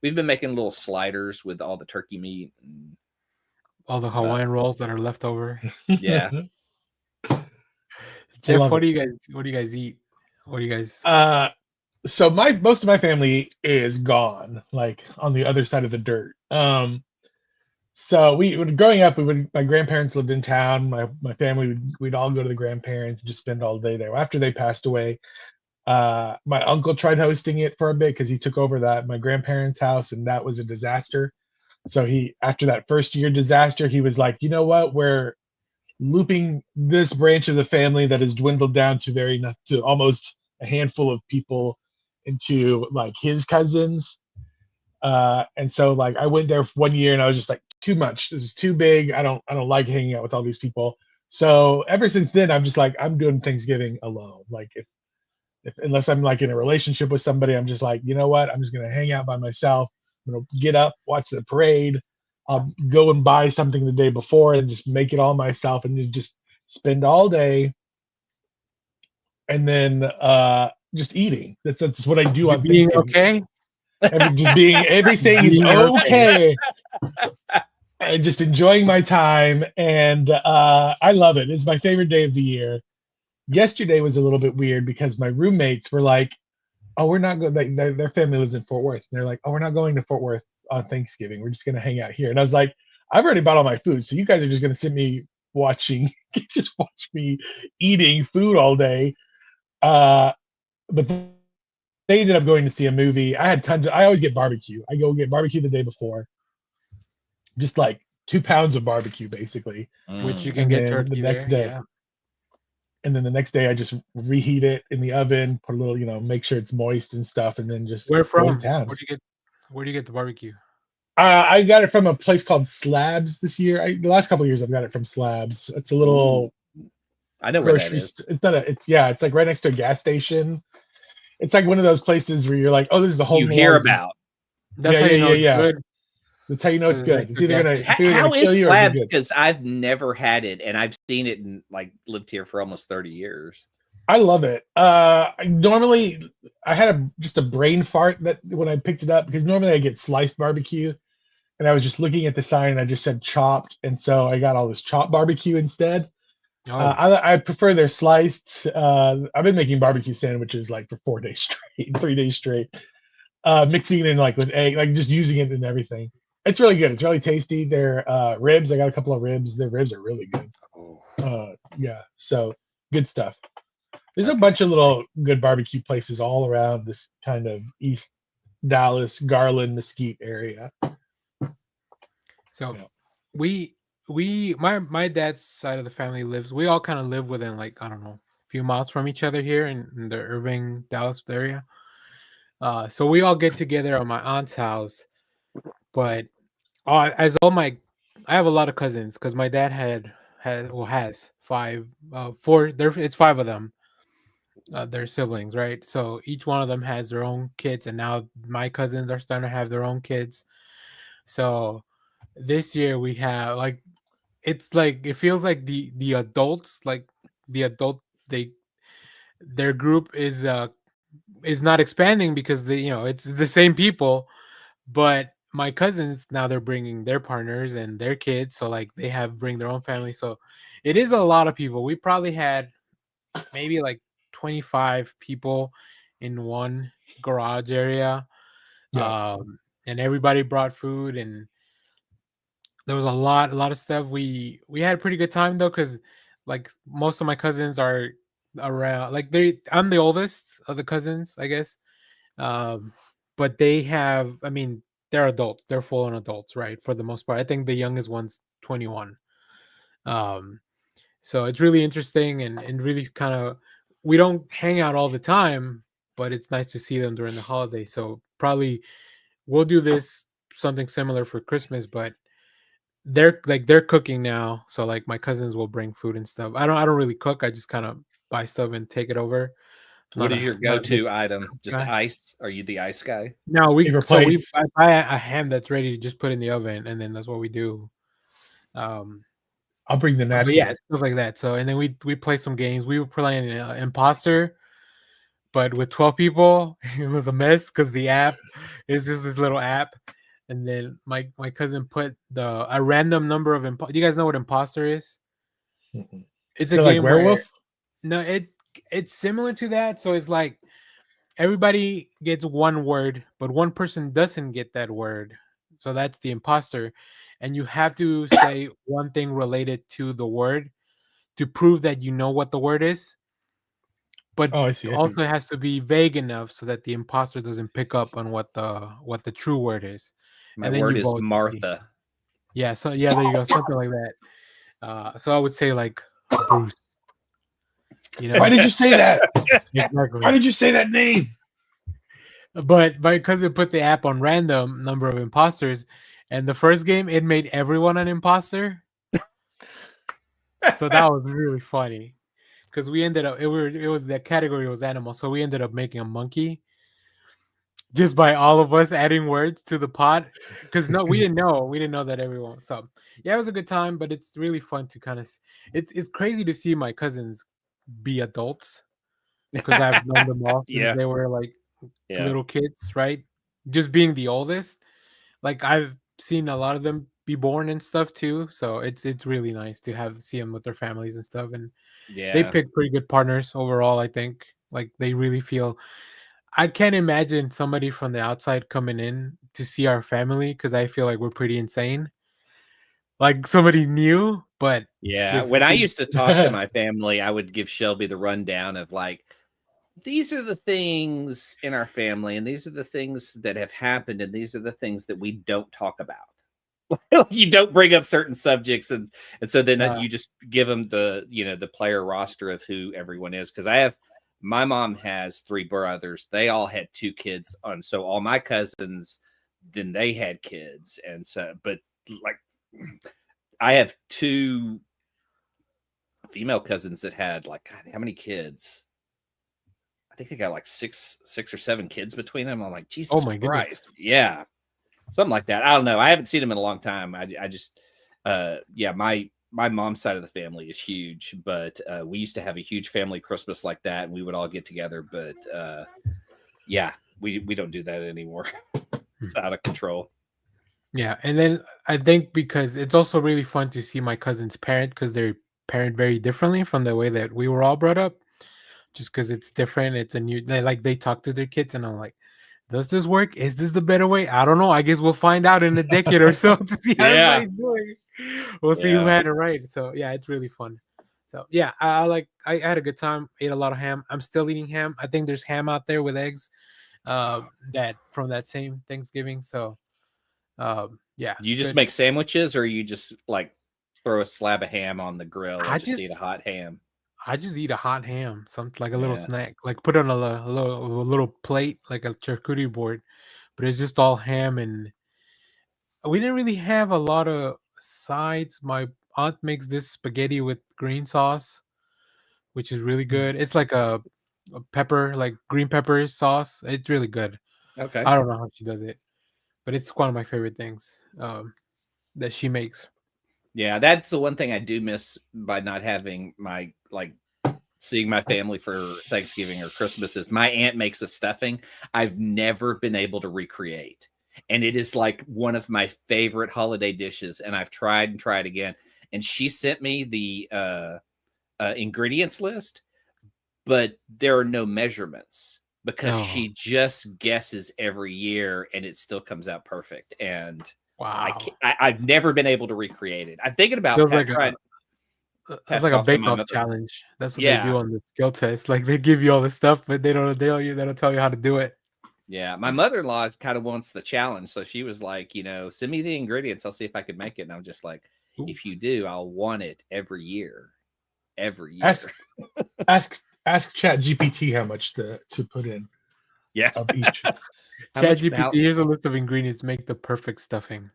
been making little sliders with all the turkey meat. all the Hawaiian rolls that are left over. Yeah. Jeff, what do you guys eat? What do you guys? So most of my family is gone, like on the other side of the dirt. So growing up, my grandparents lived in town. My family we'd all go to the grandparents and just spend all day there. After they passed away, my uncle tried hosting it for a bit because he took over my grandparents' house, and that was a disaster. So after that first year disaster, he was like, you know what, we're looping this branch of the family that has dwindled down to almost a handful of people into like his cousins. And so like I went there for 1 year and I was just like, too much. This is too big. I don't like hanging out with all these people. So ever since then, I'm just like, I'm doing Thanksgiving alone. Like if unless I'm like in a relationship with somebody, I'm just like, you know what? I'm just gonna hang out by myself. I'm gonna get up, watch the parade. I'll go and buy something the day before and just make it all myself and just spend all day and then just eating. That's what I do on being Thanksgiving. Okay. Everything is okay. And just enjoying my time, and I love it. It's my favorite day of the year. Yesterday was a little bit weird because my roommates were like, "Oh, we're not going." Their family lives in Fort Worth, and they're like, "Oh, we're not going to Fort Worth on Thanksgiving. We're just going to hang out here." And I was like, "I've already bought all my food, so you guys are just going to sit me watching, just watch me eating food all day." But they ended up going to see a movie. I always get barbecue. I go get barbecue the day before. Just like 2 pounds of barbecue, basically. Which you can get turkey the next there, day. yeah. And then the next day, I just reheat it in the oven, put a little, make sure it's moist and stuff, and then just Where go from? to town. Where do you get the barbecue? I got it from a place called Slabs this year. The last couple of years, I've got it from Slabs. It's a little. I know where that is. It's like right next to a gas station. It's like one of those places where you're like, oh, this is a home. You hear about. That's how you know it's good. That's how you know it's good. It's either gonna how kill you or be good. Because I've never had it and I've seen it and like lived here for almost 30 years. I love it. Normally I had just a brain fart that when I picked it up, because normally I get sliced barbecue, and I was just looking at the sign and I just said chopped, and so I got all this chopped barbecue instead. I prefer their sliced. I've been making barbecue sandwiches like for 4 days straight, 3 days straight, mixing it in like with egg, like just using it in everything. It's really good. It's really tasty. Their ribs, I got a couple of ribs. Their ribs are really good. Yeah, so good stuff. There's a bunch of little good barbecue places all around this kind of East Dallas, Garland, Mesquite area. So my dad's side of the family we all kind of live within like, I don't know, a few miles from each other here in the Irving, Dallas area. So we all get together at my aunt's house, but I have a lot of cousins because my dad has four. It's 5 of them. They're siblings, right? So each one of them has their own kids, and now my cousins are starting to have their own kids. So this year we have like, it's like it feels like the adults, like the adult, their group is not expanding because it's the same people, but my cousins now they're bringing their partners and their kids, so like they bring their own family. So it is a lot of people. We probably had maybe like 25 people in one garage area. And everybody brought food, and there was a lot of stuff. We had a pretty good time though, because like most of my cousins are around, like I'm the oldest of the cousins, I guess. But they have, I mean, they're adults. They're full-on adults, right? For the most part. I think the youngest one's 21. So it's really interesting and really kind of, we don't hang out all the time, but it's nice to see them during the holidays. So probably we'll do something similar for Christmas, but they're cooking now. So like my cousins will bring food and stuff. I don't really cook. I just kind of buy stuff and take it over. What is your go-to item? Just ice? Are you the ice guy? No, I buy a ham that's ready to just put in the oven, and then that's what we do. I'll bring the napkins. Yeah, stuff like that. So, and then we play some games. We were playing Imposter, but with 12 people, it was a mess because the app is just this little app. And then my cousin put a random number of do you guys know what imposter is? It's a They're game like werewolf? where it's similar to that. So it's like everybody gets one word, but one person doesn't get that word. So that's the imposter. And you have to say one thing related to the word to prove that you know what the word is. But Oh, I see. also it has to be vague enough so that the imposter doesn't pick up on what the true word is. My And then word you is vote to see. Martha. Yeah, so yeah, there you go, something like that. So I would say like Bruce. You know, Why did you say that? exactly. Why did you say that name? But my cousin put the app on random number of imposters, and the first game it made everyone an imposter. So that was really funny because we ended up it was the category was animal, so we ended up making a monkey just by all of us adding words to the pot because we didn't know that everyone. So yeah, it was a good time, but it's really fun to kind of it's crazy to see my cousins be adults because I've known them all since Yeah. they were like Yeah. little kids, right? Just being the oldest, like I've seen a lot of them be born and stuff too. So it's really nice to see them with their families and stuff, and they Yeah. pick pretty good partners overall. I think like they really feel. I can't imagine somebody from the outside coming in to see our family because I feel like we're pretty insane. Like somebody new, but Yeah. if When I they, used to talk to my family, I would give Shelby the rundown of like, these are the things in our family, and these are the things that have happened, and these are the things that we don't talk about. You don't bring up certain subjects, and so then you just give them the player roster of who everyone is. Because my mom has 3 brothers. They all had 2 kids, and so all my cousins, then they had kids, and so but like I have 2 female cousins that had like God, how many kids? I think they got like 6 or 7 kids between them. I'm like, oh Jesus my goodness, Christ. Yeah. Something like that. I don't know. I haven't seen them in a long time. I just yeah, my mom's side of the family is huge, but we used to have a huge family Christmas like that, and we would all get together, but yeah, we don't do that anymore. It's out of control. Yeah, and then I think because it's also really fun to see my cousins parent because they parent very differently from the way that we were all brought up. Just because it's different, it's a new. They talk to their kids, and I'm like, does this work? Is this the better way? I don't know. I guess we'll find out in a decade or so to see how Yeah. everybody's doing. We'll see who had it right. So yeah, it's really fun. So yeah, I had a good time. Ate a lot of ham. I'm still eating ham. I think there's ham out there with eggs, that from that same Thanksgiving. So yeah. Do you just good. make sandwiches, or you just like throw a slab of ham on the grill and just eat a hot ham? I just eat a hot ham, something like a little Yeah. snack, like put on a little plate, like a charcuterie board, but it's just all ham, and we didn't really have a lot of sides. My aunt makes this spaghetti with green sauce, which is really good. It's like a pepper, like green pepper sauce. It's really good. Okay. I don't know how she does it, but it's one of my favorite things that she makes. Yeah, that's the one thing I do miss by not having my seeing my family for Thanksgiving or Christmas is my aunt makes a stuffing I've never been able to recreate. And it is like one of my favorite holiday dishes. And I've tried and tried again. And she sent me the ingredients list, but there are no measurements because she just guesses every year and it still comes out perfect. And wow, I've never been able to recreate it. I'm thinking about feels like trying. it's like a bake-off challenge. That's what they do Yeah. on the skill test. Like they give you all the stuff, but they don't tell you how to do it. Yeah, my mother-in-law kind of wants the challenge, so she was like, send me the ingredients. I'll see if I can make it. And I'm just like, Ooh. if you do, I'll want it every year. Every year. Ask ChatGPT how much to put in. Yeah. Of each. ChatGPT, here's a list of ingredients. Make the perfect stuffing.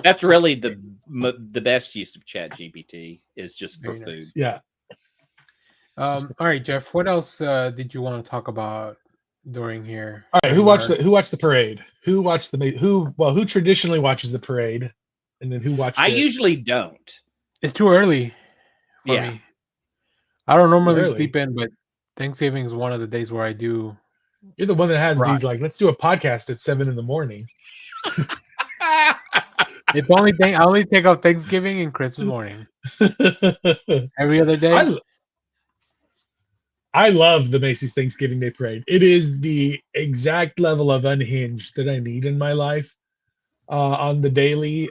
That's really the best use of ChatGPT is just for food. Nice. Yeah. All right, Jeff. What else did you want to talk about during here? All right. Who watched the parade? Who traditionally watches the parade, and then who watched? I usually don't. It's too early for me. I don't normally sleep in, but Thanksgiving is one of the days where I do You're the one that has Right. these like, let's do a podcast at 7 a.m. It's only thing I only take off Thanksgiving and Christmas morning. Every other day. I love the Macy's Thanksgiving Day Parade. It is the exact level of unhinged that I need in my life on the daily.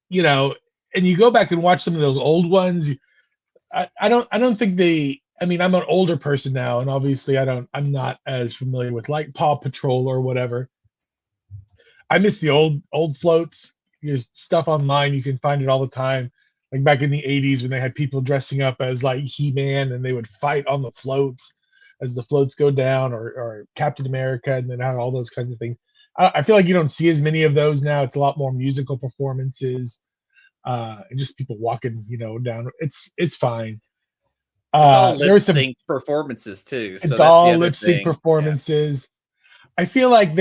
You know, and you go back and watch some of those old ones. I don't think they. I mean, I'm an older person now, and obviously I'm not as familiar with like Paw Patrol or whatever. I miss the old floats. There's stuff online, you can find it all the time. Like back in the 80s when they had people dressing up as like He-Man and they would fight on the floats as the floats go down, or Captain America, and then had all those kinds of things. I feel like you don't see as many of those now. It's a lot more musical performances, and just people walking, down. It's fine. It's all There was lip sync performances too. So it's that's all the other lip sync thing. performances. Yeah. I feel like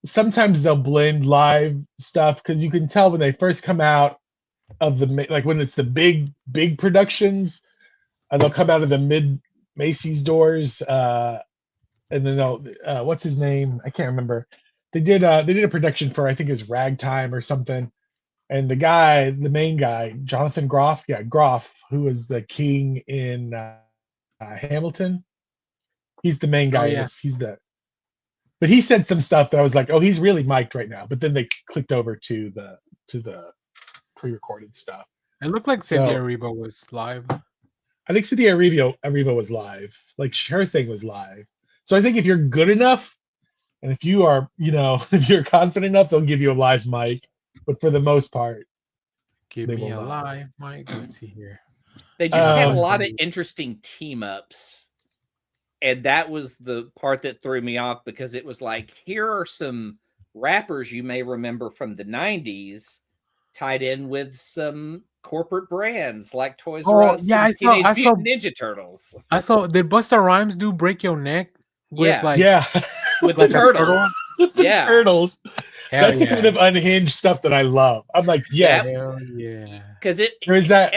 sometimes they'll blend live stuff because you can tell when they first come out of like when it's the big productions, and they'll come out of the mid Macy's doors, and then they'll what's his name? I can't remember. They did a production for, I think it's Ragtime or something, and the main guy, Jonathan Groff, Groff, who was the king in Hamilton. He's the main guy. Oh, yeah. But he said some stuff that I was like, oh, he's really mic'd right now. But then they clicked over to the pre-recorded stuff. It looked like Cynthia Erivo was live. I think Cynthia Erivo was live. Like her thing was live. So I think if you're good enough, and if you are, if you're confident enough, they'll give you a live mic. But for the most part, give me a live mic. Let's see here. They just had a lot of interesting team ups. And that was the part that threw me off, because it was like, here are some rappers you may remember from the 90s tied in with some corporate brands like Toys R Us and Teenage Mutant Ninja Turtles. I saw, did Busta Rhymes do Break Your Neck? With with the turtles. With the turtles. That's the kind of unhinged stuff that I love. I'm like, yes. Hell yeah. Because there's that.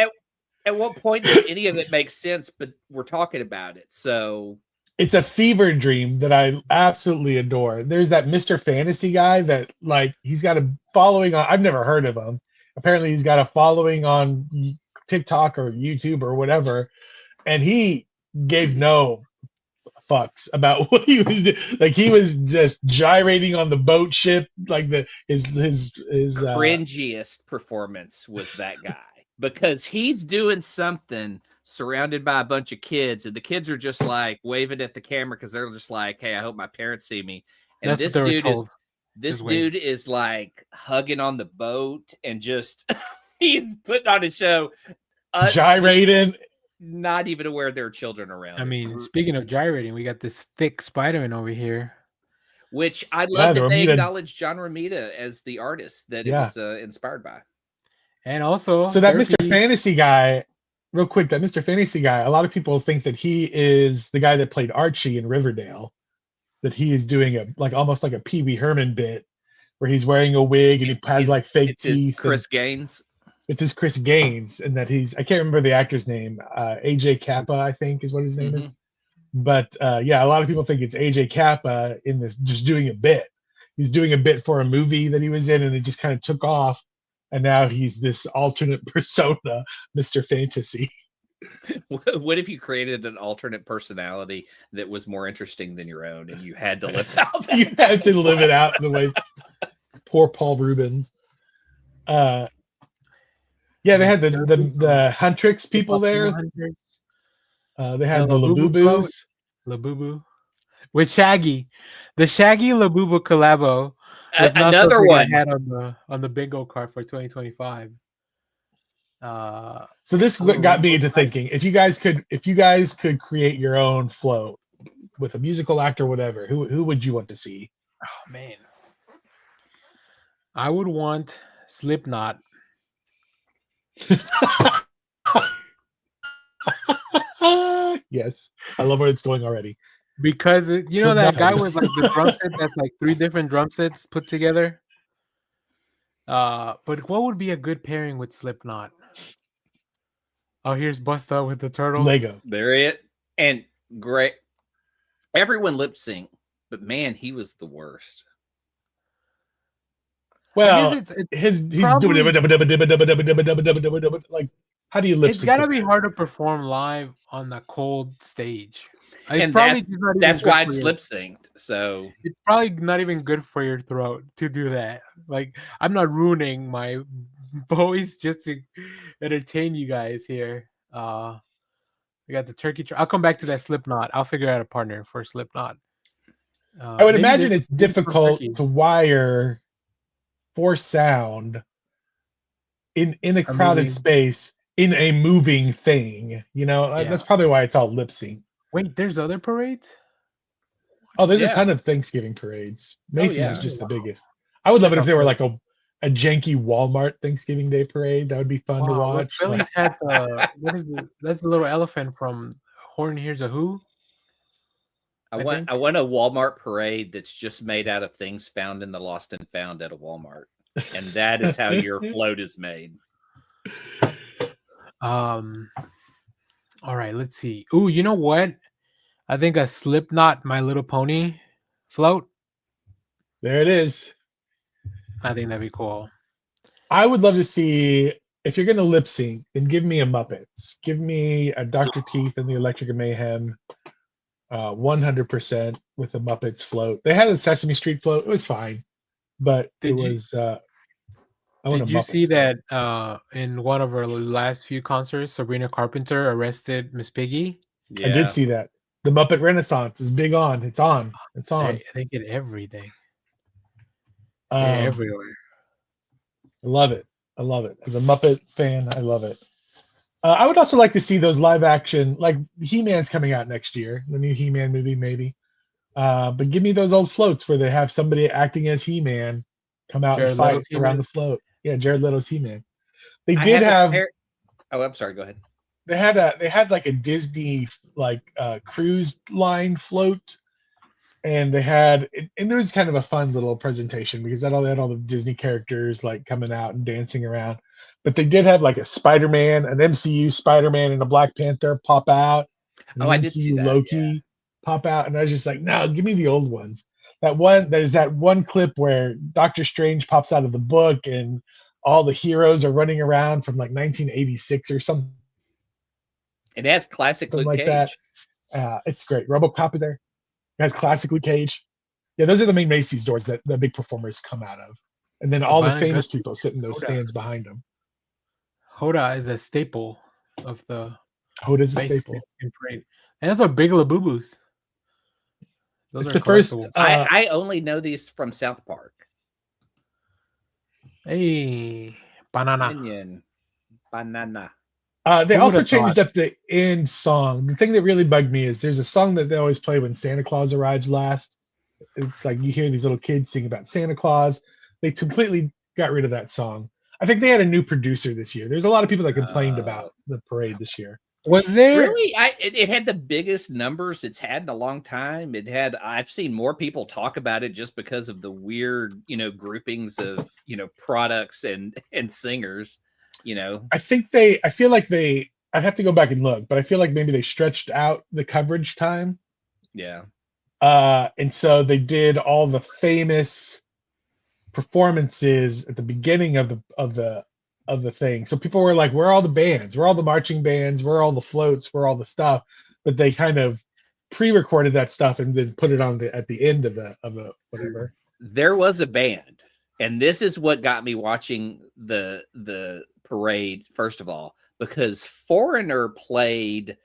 At what point does any of it make sense? But we're talking about it. So it's a fever dream that I absolutely adore. There's that Mr. Fantasy guy that, like, he's got a following on. I've never heard of him. Apparently, he's got a following on TikTok or YouTube or whatever, and he gave no fucks about what he was doing. Like, he was just gyrating on the boat ship, like his cringiest performance was that guy, because he's doing something surrounded by a bunch of kids, and the kids are just like waving at the camera because they're just like, hey, I hope my parents see me. And this dude is like hugging on the boat and just he's putting on a show, gyrating, not even aware there are children around. I mean, speaking of gyrating, we got this thick Spider-Man over here, which I love that they acknowledge John Romita as the artist that it was inspired by. And also, so that Mr. Fantasy guy, real quick, that Mr. Fantasy guy, a lot of people think that he is the guy that played Archie in Riverdale, that he is doing almost like a Pee Wee Herman bit where he's wearing a wig and he has like fake teeth. Chris Gaines. It's his Chris Gaines, and that I can't remember the actor's name. AJ Kappa, I think, is what his name is. But a lot of people think it's AJ Kappa in this, just doing a bit. He's doing a bit for a movie that he was in, and it just kind of took off. And now he's this alternate persona, Mr. Fantasy. What if you created an alternate personality that was more interesting than your own, and you had to live out? You had to live it out the way. Poor Paul Rubens. They had the Huntrix people there. They had the Labubus. Labubu. With Shaggy. The Shaggy Labubu collabo. Another one I had on the bingo card for 2025. So this got me into thinking, if you guys could create your own float with a musical actor, whatever, who would you want to see? Oh man, I would want Slipknot. Yes, I love where it's going already. Because that guy with like the drum set that's like 3 different drum sets put together. But what would be a good pairing with Slipknot? Oh, here's Busta with the turtles. Lego. There it and great. Everyone lip sync but man, he was the worst. Well, he's doing like, how do you lip sync? It's gotta be hard to perform live on the cold stage. And that's why it's lip synced. So it's probably not even good for your throat to do that. Like, I'm not ruining my voice just to entertain you guys here. We got the turkey. I'll come back to that Slipknot. I'll figure out a partner for Slipknot. I would imagine it's difficult to wire for sound in a crowded space in a moving thing. You know, that's probably why it's all lip sync. Wait, there's other parades? Oh, there's a ton of Thanksgiving parades. Macy's is just the biggest. I would love it if there were like a janky Walmart Thanksgiving Day parade. That would be fun to watch. Philly's had that's the little elephant from Horn Hears a Who. I want a Walmart parade that's just made out of things found in the lost and found at a Walmart. And that is how your float is made. All right, let's see. Ooh, you know what? I think a Slipknot My Little Pony float. There it is. I think that'd be cool. I would love to see, if you're going to lip sync, then give me a Muppets. Give me a Dr. Teeth and the Electric Mayhem 100% with the Muppets float. They had a Sesame Street float. It was fine. But did you see that in one of our last few concerts, Sabrina Carpenter arrested Miss Piggy? Yeah. I did see that. The Muppet Renaissance is big on. It's on. It's on. They get everything. Everywhere. I love it. I love it. As a Muppet fan, I love it. I would also like to see those live action, like He-Man's coming out next year, the new He-Man movie, maybe. But give me those old floats where they have somebody acting as He-Man come out and fight around the float. Yeah, Jared Leto's He-Man. They did have. Oh, I'm sorry. Go ahead. They had like a Disney cruise line float, and they had and it was kind of a fun little presentation because they had all the Disney characters like coming out and dancing around. But they did have like a Spider-Man, an MCU Spider-Man, and a Black Panther pop out. Oh, I did see that. Loki pop out, and I was just like, no, give me the old ones. There's that one clip where Doctor Strange pops out of the book, and all the heroes are running around from like 1986 or something. It has classic Luke like Cage. That. It's great. RoboCop is there. It has classic Luke Cage. Yeah, those are the main Macy's doors that the big performers come out of, and then all the famous people sit in those stands behind them. Hoda is a staple of the. Hoda's a staple. And those are Big Labubu's. It's the first. I only know these from South Park. Hey, banana. Minion. Banana. They also changed up the end song. The thing that really bugged me is there's a song that they always play when Santa Claus arrives last. It's like you hear these little kids sing about Santa Claus. They completely got rid of that song. I think they had a new producer this year. There's a lot of people that complained about the parade this year. Was there really? It had the biggest numbers it's had in a long time. I've seen more people talk about it just because of the weird, groupings of, products and singers, I feel like I'd have to go back and look, but I feel like maybe they stretched out the coverage time. Yeah. And so they did all the famous performances at the beginning of the thing. So people were like, where are all the bands? Where are all the marching bands? Where are all the floats? Where are all the stuff? But they kind of pre-recorded that stuff and then put it on at the end of the whatever. There was a band, and this is what got me watching the parade, first of all, because Foreigner played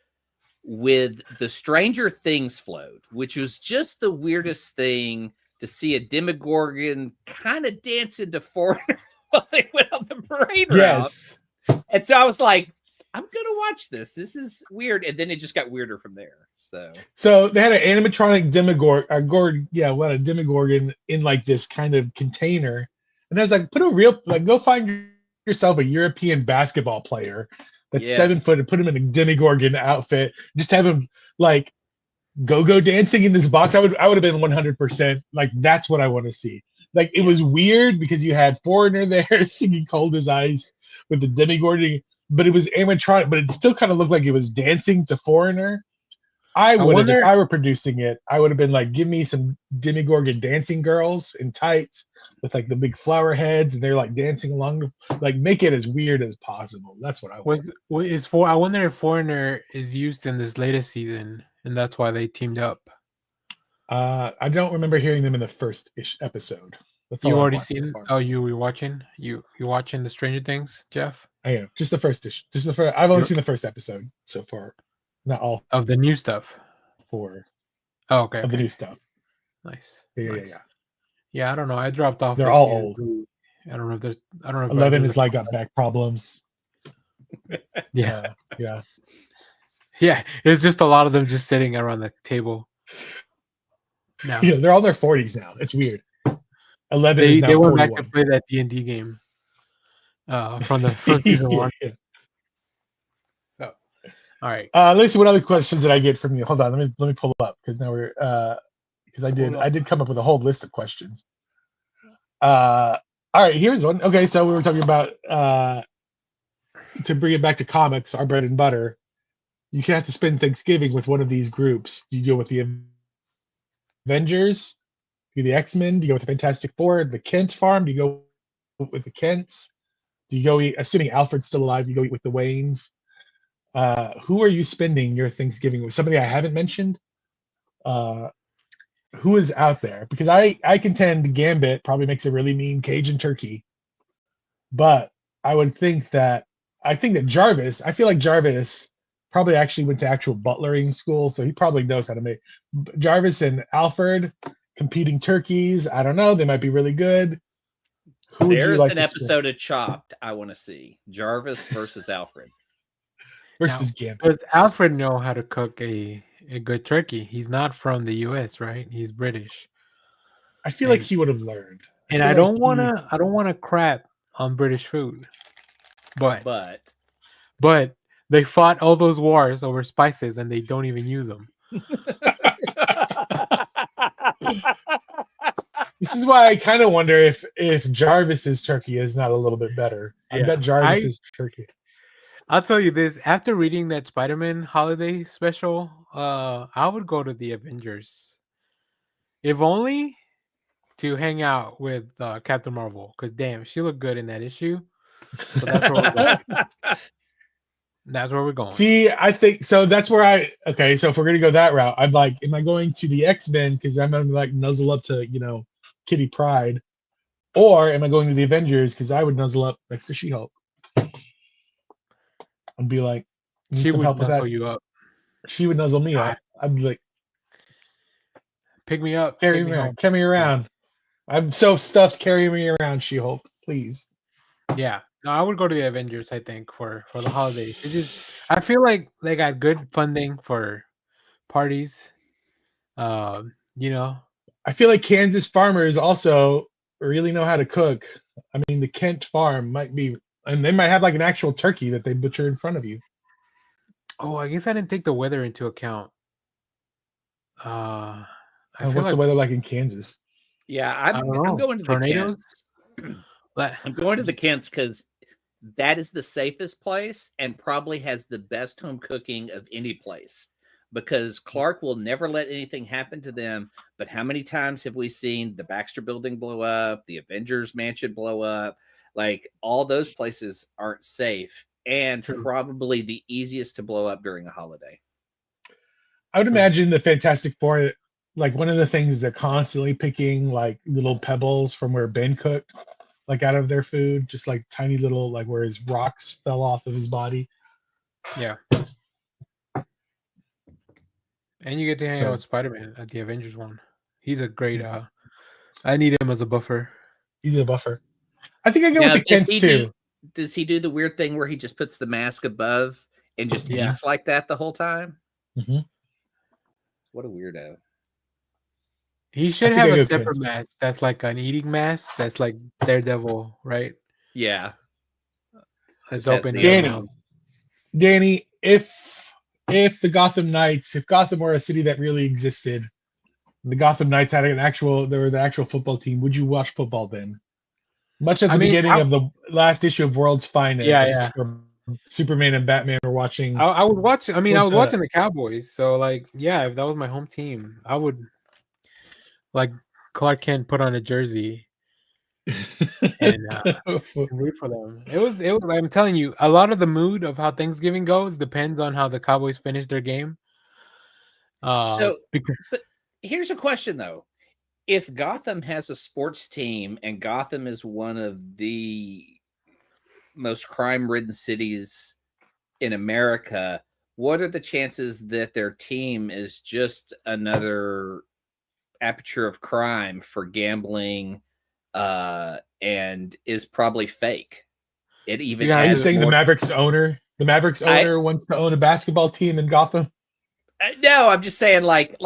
with the Stranger Things float, which was just the weirdest thing to see a Demogorgon kind of dance into Foreigner while they went on the parade route. Yes. And so I was like, I'm going to watch this. This is weird. And then it just got weirder from there. So they had an animatronic Demogorgon in like this kind of container. And I was like, go find yourself a European basketball player that's 7 foot and put him in a Demogorgon outfit. Just have him like go dancing in this box. I would have been 100% like, that's what I want to see. Like, it was weird because you had Foreigner there singing Cold as Ice with the Demogorgon, but it was animatronic, but it still kind of looked like it was dancing to Foreigner. I would have, if I were producing it, I would have been like, give me some Demogorgon dancing girls in tights with like the big flower heads, and they're like dancing along, like make it as weird as possible. That's what I want. I wonder if Foreigner is used in this latest season, and that's why they teamed up. I don't remember hearing them in the first episode. That's all you already seen? Oh, you were watching? You watching the Stranger Things, Jeff? I am. Just the first issue. Just the first. I've only seen the first episode so far. Not all of the new stuff. Okay. Of the new stuff. Nice. Yeah. Yeah, I don't know. I dropped off. They're all old. I don't know if there's. I don't know. If 11 is like got back problems. Yeah. Yeah. It's just a lot of them just sitting around the table. Now they're all in their 40s now. It's weird. 11 is now they went 41. back to play that D&D game from season 1. Yeah. So, all right. Let me see what other questions did I get from you. Hold on, let me pull up because now we're because I did come up with a whole list of questions. All right, here's one. Okay, so we were talking about to bring it back to comics, our bread and butter. You can have to spend Thanksgiving with one of these groups. Do you go with the Avengers? Do you go with the X-Men? Do you go with the Fantastic Four? The Kent farm? Do you go with the Kents? Do you go eat, assuming Alfred's still alive, do you go eat with the Waynes? Who are you spending your Thanksgiving with? Somebody I haven't mentioned? Who is out there? Because I contend Gambit probably makes a really mean Cajun turkey. But I think that Jarvis, I feel like Jarvis probably actually went to actual butlering school, so he probably knows how to make Jarvis and Alfred competing turkeys. I don't know. They might be really good. There's an episode of Chopped I want to see. Jarvis versus Alfred. Versus Gambit. Does Alfred know how to cook a good turkey? He's not from the US, right? He's British. I feel like he would have learned. And I don't wanna crap on British food. But they fought all those wars over spices and they don't even use them. This is why I kind of wonder if Jarvis's turkey is not a little bit better. I bet Jarvis's turkey. I'll tell you this: after reading that Spider-Man holiday special, I would go to the Avengers, if only to hang out with Captain Marvel. Because damn, she looked good in that issue. So that's where we're going. That's where we're going. See, I think so. That's where okay. So if we're gonna go that route, I'm like, am I going to the X-Men because I'm gonna like nuzzle up to Kitty Pryde, or am I going to the Avengers because I would nuzzle up next to She-Hulk and be like, she would nuzzle you up. She would nuzzle me up. I'd be like, pick me up, carry me around. I'm so stuffed. Carry me around, She-Hulk, please. Yeah. No, I would go to the Avengers, I think, for the holidays. I feel like they got good funding for parties. I feel like Kansas farmers also really know how to cook. I mean, the Kent farm might be, and they might have like an actual turkey that they butcher in front of you. Oh, I guess I didn't take the weather into account. What's the weather like in Kansas? Yeah, I'm going to tornadoes. I'm going to the Kents because that is the safest place and probably has the best home cooking of any place, because Clark will never let anything happen to them. But how many times have we seen the Baxter building blow up, the Avengers mansion blow up? Like, all those places aren't safe and probably the easiest to blow up during a holiday. I would imagine the Fantastic Four, like one of the things they're constantly picking like little pebbles from where Ben cooked, like out of their food, just like tiny little, like where his rocks fell off of his body. Yeah. And you get to hang out with Spider-Man at the Avengers one. He's a great I need him as a buffer. He's a buffer. I think I go with the Kents too. Does he do the weird thing where he just puts the mask above and just eats like that the whole time? Mm-hmm. What a weirdo. He should have a separate mask that's like an eating mask. That's like Daredevil, right? Yeah. It's open. Danny, if the Gotham Knights, if Gotham were a city that really existed, and the Gotham Knights had the actual football team, would you watch football then? Much at the beginning of the last issue of World's Finest, Superman and Batman were watching. I would watch. I mean, I was watching the Cowboys. So, like, yeah, if that was my home team, I would like Clark Kent put on a jersey and root for them. It was. I'm telling you, a lot of the mood of how Thanksgiving goes depends on how the Cowboys finish their game. But here's a question though: if Gotham has a sports team and Gotham is one of the most crime-ridden cities in America, what are the chances that their team is just another aperture of crime for gambling and is probably fake? It even are you saying the Mavericks owner wants to own a basketball team in Gotham? No, I'm just saying like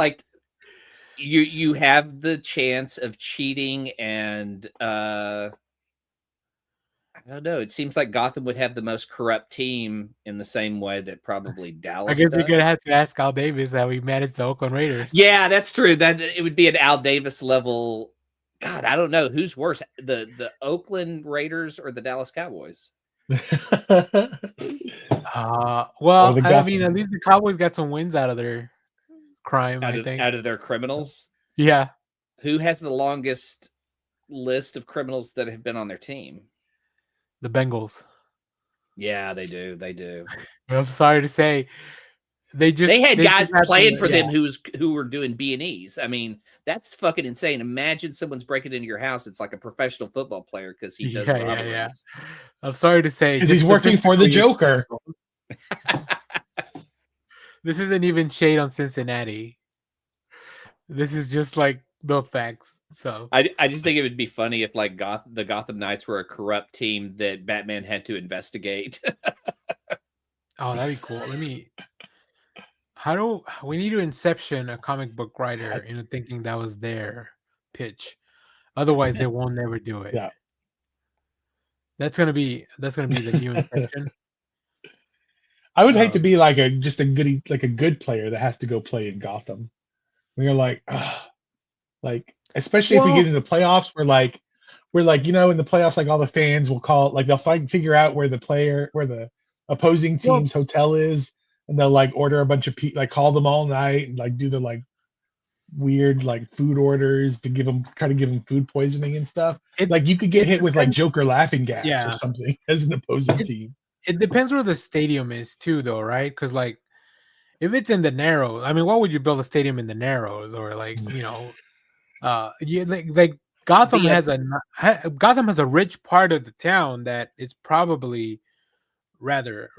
you have the chance of cheating and I don't know. It seems like Gotham would have the most corrupt team in the same way that probably Dallas. I guess you're gonna have to ask Al Davis how he managed the Oakland Raiders. Yeah, that's true. That it would be an Al Davis level. God, I don't know who's worse, the Oakland Raiders or the Dallas Cowboys. Well, I mean, at least the Cowboys got some wins out of their crime. I think out of their criminals. Yeah. Who has the longest list of criminals that have been on their team? The Bengals. Yeah, they do. They do. I'm sorry to say, they had guys playing for them who were doing B&Es. I mean, that's fucking insane. Imagine someone's breaking into your house. It's like a professional football player because he does robberies. Yeah. I'm sorry to say, because he's working for the Joker. This isn't even shade on Cincinnati. This is just like the facts. So I just think it would be funny if like the Gotham Knights were a corrupt team that Batman had to investigate. Oh, that'd be cool. We need to inception a comic book writer into thinking that was their pitch. Otherwise, they won't never do it. Yeah. That's gonna be the new inception. I would hate to be like a good player that has to go play in Gotham. We're like, especially if we get into the playoffs, we're like, in the playoffs, like all the fans will call, like they'll figure out where the opposing team's hotel is, and they'll like order a bunch of people, like call them all night and like do the like weird like food orders to try to give them food poisoning and stuff. Like you could get hit with like Joker laughing gas or something as an opposing team. It depends where the stadium is too, though, right? Because like if it's in the Narrows, I mean, why would you build a stadium in the Narrows or like like Gotham has a rich part of the town that is probably rather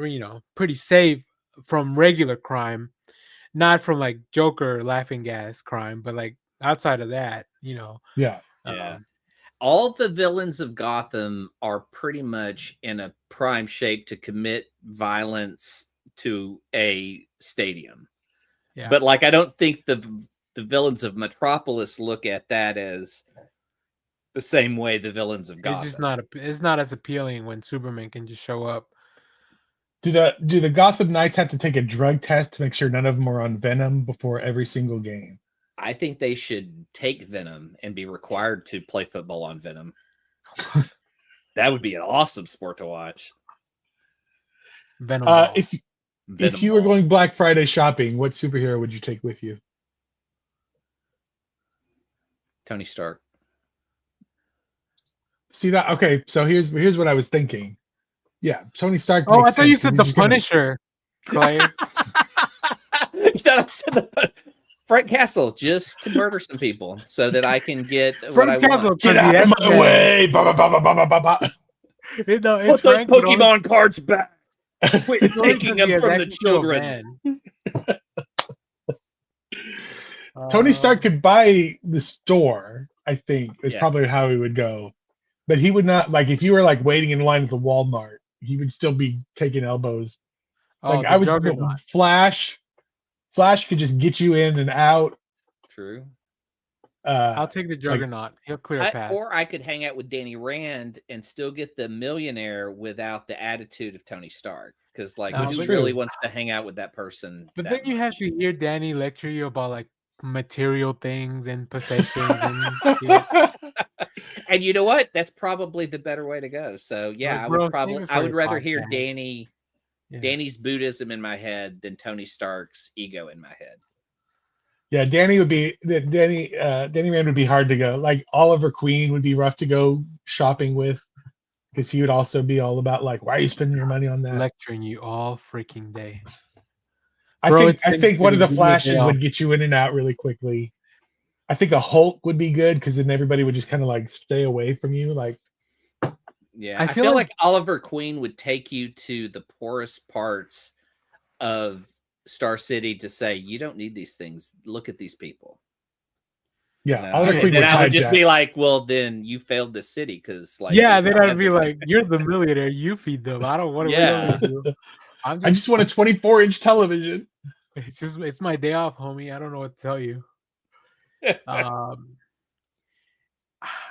pretty safe from regular crime, not from like Joker laughing gas crime, but like outside of that, all the villains of Gotham are pretty much in a prime shape to commit violence to a stadium. Yeah. But like I don't think the villains of Metropolis look at that as the same way the villains of Gotham. It's not as appealing when Superman can just show up. Do the Gotham Knights have to take a drug test to make sure none of them are on Venom before every single game? I think they should take Venom and be required to play football on Venom. That would be an awesome sport to watch. Venom. If you were going Black Friday shopping, what superhero would you take with you? Tony Stark. See that? Okay, so here's what I was thinking. Yeah, Tony Stark. Oh, I thought you said the Punisher, Clay. I said Frank Castle, just to murder some people so that I can get Frank Castle, want. Get out of my way! Ba, ba, ba, ba, ba, ba, ba. Put those Pokemon cards back. Quit taking them from the children. Tony Stark could buy the store, I think, is probably how he would go. But he would not, like, if you were like waiting in line at the Walmart, he would still be taking elbows. Like I would Flash could just get you in and out. True. I'll take the Juggernaut. He'll clear a path. Or I could hang out with Danny Rand and still get the millionaire without the attitude of Tony Stark. Because like who really wants to hang out with that person? But then you have to hear Danny lecture you about like material things and possessions and and you know what? That's probably the better way to go. So yeah, I would rather hear Danny Danny's Buddhism in my head than Tony Stark's ego in my head. Yeah, Danny Rand would be hard to go. Like Oliver Queen would be rough to go shopping with, because he would also be all about like, why are you spending your money on that? Lecturing you all freaking day. I think one of the Flashes would get you in and out really quickly. I think a Hulk would be good, because then everybody would just kind of like stay away from you. Like, yeah, I feel like Oliver Queen would take you to the poorest parts of Star City to say, you don't need these things. Look at these people. Yeah, Oliver Queen would I would just be like, well, then you failed the city, because like, yeah, then I'd be like, you're the millionaire, you feed them. I don't want to. Yeah, I just want a 24-inch television. It's my day off, homie. I don't know what to tell you.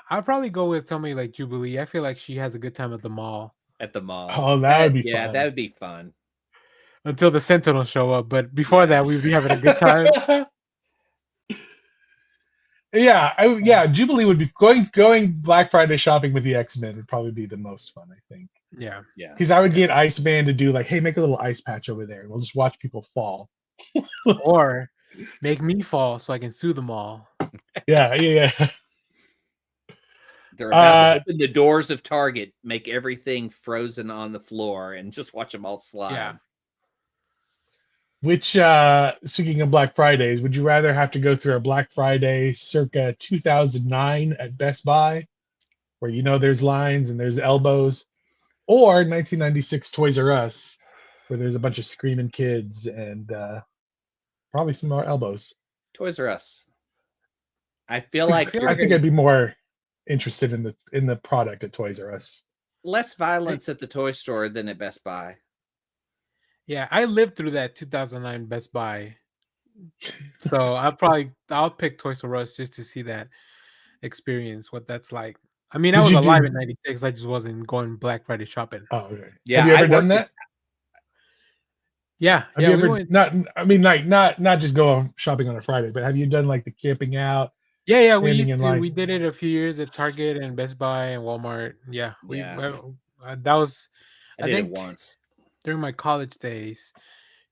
I'd probably go with somebody like Jubilee. I feel like she has a good time at the mall. Oh, that would be fun. Yeah, that would be fun. Until the Sentinels show up, but before that, we'd be having a good time. Yeah, Jubilee would be going Black Friday shopping with the X-Men would probably be the most fun, I think. Yeah. Because I would get Iceman to do like, hey, make a little ice patch over there, and we'll just watch people fall. Or make me fall so I can sue them all. Yeah. They're about to open the doors of Target, make everything frozen on the floor, and just watch them all slide. Yeah. Which, speaking of Black Fridays, would you rather have to go through a Black Friday circa 2009 at Best Buy, where there's lines and there's elbows, or 1996 Toys R Us, where there's a bunch of screaming kids and probably some more elbows? Toys R Us. I feel like I think I'd be more interested in the product at Toys R Us. Less violence at the toy store than at Best Buy. Yeah, I lived through that 2009 Best Buy, so I'll pick Toys R Us just to see that experience, what that's like. I mean, I was alive in '96. I just wasn't going Black Friday shopping. Oh, okay. Yeah, have you ever done that? Yeah. Have you ever not just go shopping on a Friday, but have you done like the camping out? Yeah, we used to. We did it a few years at Target and Best Buy and Walmart. Yeah, that was. I think it once during my college days,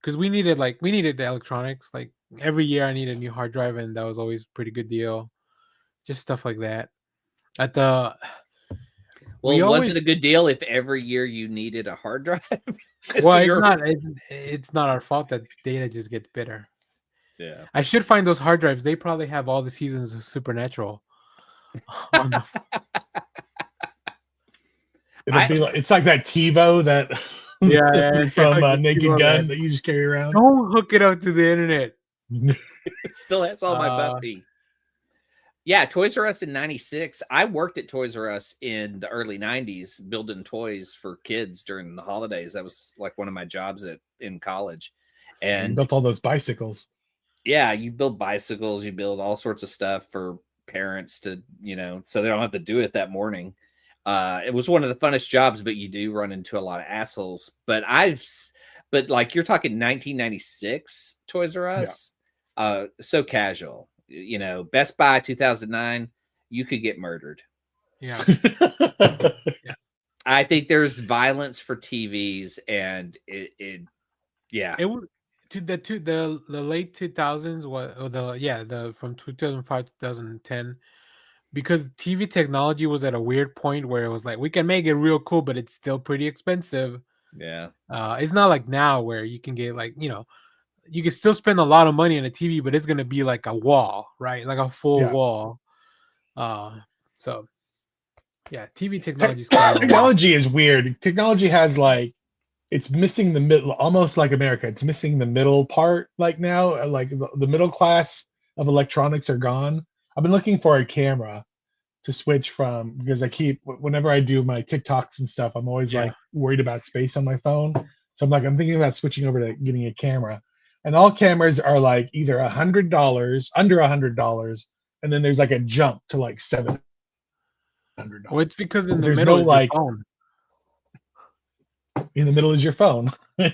because we needed the electronics. Like every year, I needed a new hard drive, and that was always a pretty good deal. Just stuff like that. Was it a good deal if every year you needed a hard drive? Well, it's not our fault that data just gets better. Yeah, I should find those hard drives. They probably have all the seasons of Supernatural. It's like that TiVo that from Naked Gun that you just carry around. Don't hook it up to the internet. It still has all my Buffy. Yeah, Toys R Us in '96. I worked at Toys R Us in the early '90s, building toys for kids during the holidays. That was like one of my jobs in college. And you built all those bicycles. Yeah, you build bicycles, you build all sorts of stuff for parents to, so they don't have to do it that morning. It was one of the funnest jobs, but you do run into a lot of assholes. But like you're talking 1996 Toys R Us, so casual. Best Buy 2009, you could get murdered. Yeah. I think there's violence for TVs, and it would. The late 2000s, from 2005 to 2010, because TV technology was at a weird point where it was like we can make it real cool, but it's still pretty expensive. Yeah, it's not like now where you can get you can still spend a lot of money on a TV, but it's gonna be like a wall, right? Like a full wall. So yeah, TV technology is weird. Technology has it's missing the middle, almost like America. It's missing the middle part. Like now, like the middle class of electronics are gone. I've been looking for a camera to switch from, because whenever I do my TikToks and stuff, I'm always like worried about space on my phone. So I'm thinking about switching over to getting a camera. And all cameras are like either $100, under $100, and then there's like a jump to like $700. Well, it's because in the middle is your phone. In the middle is your phone.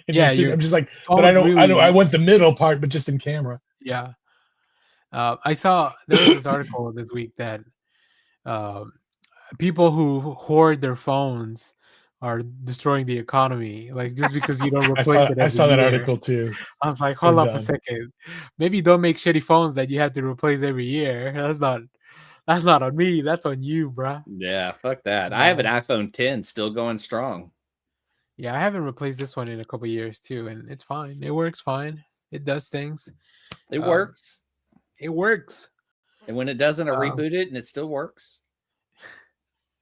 Yeah, I'm just like, but I want the middle part, but just in camera. Yeah. I saw there was this article this week that people who hoard their phones are destroying the economy. Like just because you don't replace it every I saw that year. article too. I was like, So hold up a dumb. second. Maybe don't make shitty phones that you have to replace every year. That's not on me. That's on you, bruh. Yeah, fuck that. I have an iPhone 10 still going strong. Yeah, I haven't replaced this one in a couple years too, and it's fine. It works fine. It does things. It works. It works. And when it doesn't, I reboot it and it still works.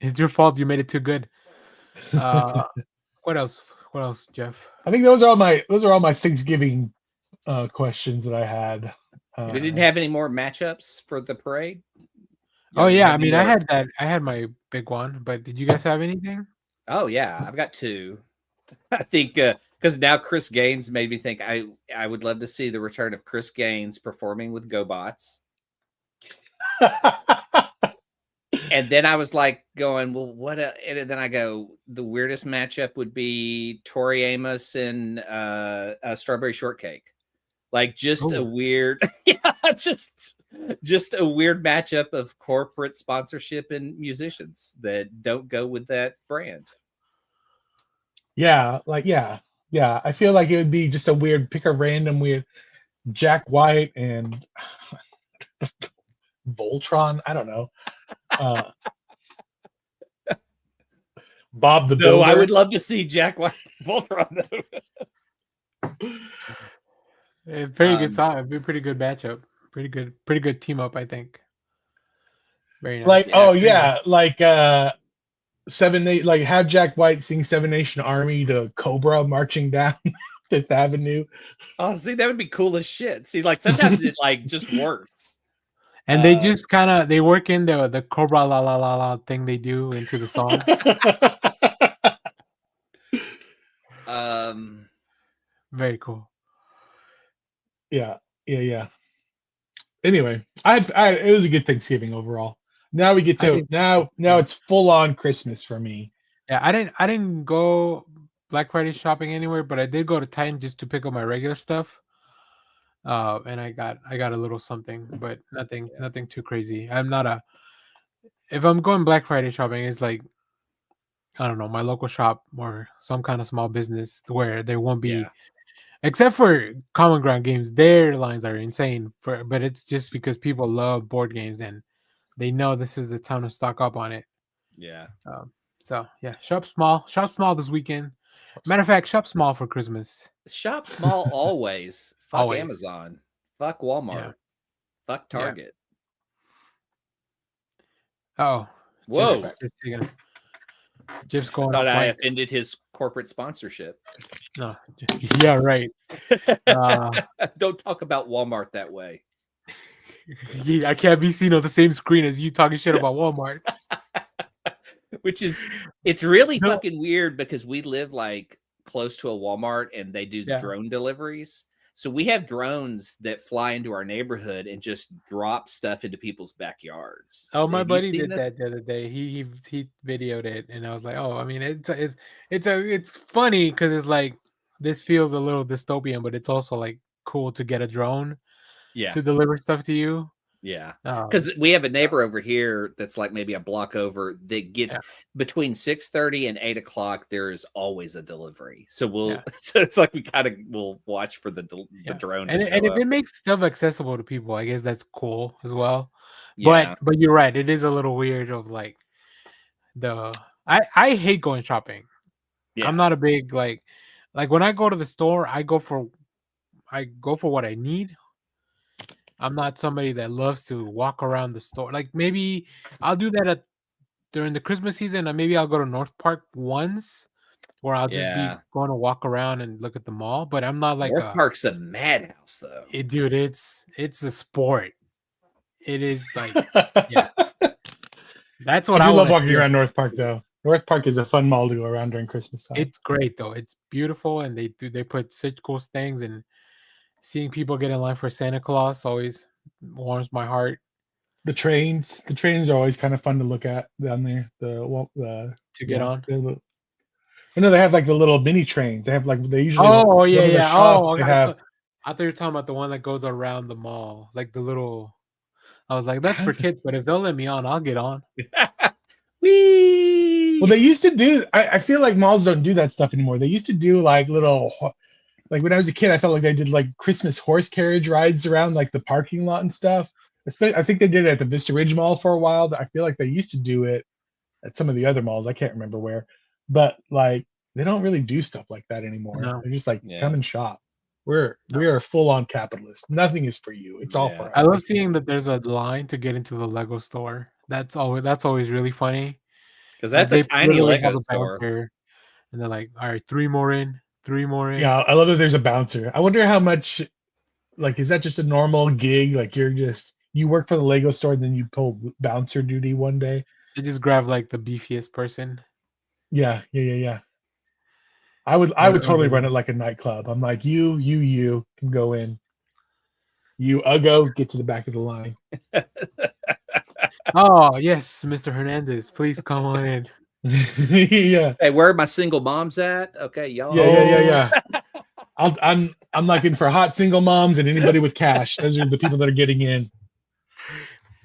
It's your fault. You made it too good. What else? What else, Jeff? I think those are all my Thanksgiving questions that I had. We didn't have any more matchups for the parade. Oh yeah, I mean, I had that. I had my big one, but did you guys have anything? Oh yeah, I've got two. I think because now Chris Gaines made me think I would love to see the return of Chris Gaines performing with GoBots. And then I was like going, well, what? And then I go, the weirdest matchup would be Tori Amos and Strawberry Shortcake. Like just a weird, just a weird matchup of corporate sponsorship and musicians that don't go with that brand. Yeah. I feel like it would be just a weird, pick a random weird Jack White and Voltron. I don't know. Bob the Builder. I would love to see Jack White and Voltron though. Very good song. It'd be a pretty good matchup. Pretty good team up, I think. Very nice. Like like have Jack White sing Seven Nation Army to Cobra marching down Fifth Avenue. Oh, see, that would be cool as shit. See, like sometimes it like just works. And they just they work in the Cobra la la la la thing they do into the song. Very cool. Yeah. Anyway, it was a good Thanksgiving overall. Now we get to now it's full on Christmas for me. Yeah, I didn't go Black Friday shopping anywhere, but I did go to Titan just to pick up my regular stuff. And I got a little something, but nothing too crazy. If I'm going Black Friday shopping, it's like, I don't know, my local shop or some kind of small business where there won't be, except for Common Ground Games, their lines are insane. But it's just because people love board games and they know this is the time to stock up on it. Yeah. So yeah, shop small this weekend. Matter of fact, shop small for Christmas. Shop small always. Fuck always. Amazon. Fuck Walmart. Yeah. Fuck Target. Yeah. Oh. Whoa. Jeff's going. Thought I offended his corporate sponsorship. No. Yeah, right. Don't talk about Walmart that way. Yeah, I can't be seen on the same screen as you talking shit about Walmart. It's really fucking weird because we live like close to a Walmart and they do drone deliveries. So we have drones that fly into our neighborhood and just drop stuff into people's backyards. Oh, my buddy did that the other day. He videoed it, and I was like, oh, I mean, it's funny because it's like this feels a little dystopian, but it's also like cool to get a drone, to deliver stuff to you. Yeah, because we have a neighbor over here that's like maybe a block over that gets between 6:30 and 8 o'clock. There is always a delivery, so so it's like we'll watch for the drone. And if it makes stuff accessible to people, I guess that's cool as well. Yeah. But you're right, it is a little weird. Of like I hate going shopping. Yeah. I'm not a big like when I go to the store, I go for what I need. I'm not somebody that loves to walk around the store. Like maybe I'll do that during the Christmas season, and maybe I'll go to North Park once, where I'll just be going to walk around and look at the mall. But I'm not like North Park's a madhouse, though. Dude, it's a sport. It is like, that's what I love walking around North Park, though. North Park is a fun mall to go around during Christmas time. It's great though. It's beautiful, and they put such cool things and. Seeing people get in line for Santa Claus always warms my heart. The trains are always kind of fun to look at down there. To get on. I know they have like the little mini trains. They have like they usually. Oh yeah. I thought you were talking about the one that goes around the mall, like the little. I was like, that's for kids, but if they'll let me on, I'll get on. Whee! Well, they used to do. I feel like malls don't do that stuff anymore. They used to do like little, like when I was a kid, I felt like they did like Christmas horse carriage rides around like the parking lot and stuff. I think they did it at the Vista Ridge Mall for a while. But I feel like they used to do it at some of the other malls. I can't remember where, but like they don't really do stuff like that anymore. No. They're just like come and shop. We are full on capitalist. Nothing is for you. It's all for us. I love seeing that there's a line to get into the Lego store. That's always really funny. Because that's a tiny Lego store. And they're like, all right, 3 more in. Yeah, I love that there's a bouncer. I wonder how much, like, is that just a normal gig? Like you work for the Lego store and then you pull bouncer duty one day? They just grab like the beefiest person. Yeah. I would totally run it like a nightclub. I'm like, you can go in. You Uggo, get to the back of the line. Oh yes, Mr. Hernandez, please come on in. Yeah. Hey, where are my single moms at? Okay, y'all. Yeah. I'm looking for hot single moms and anybody with cash. Those are the people that are getting in.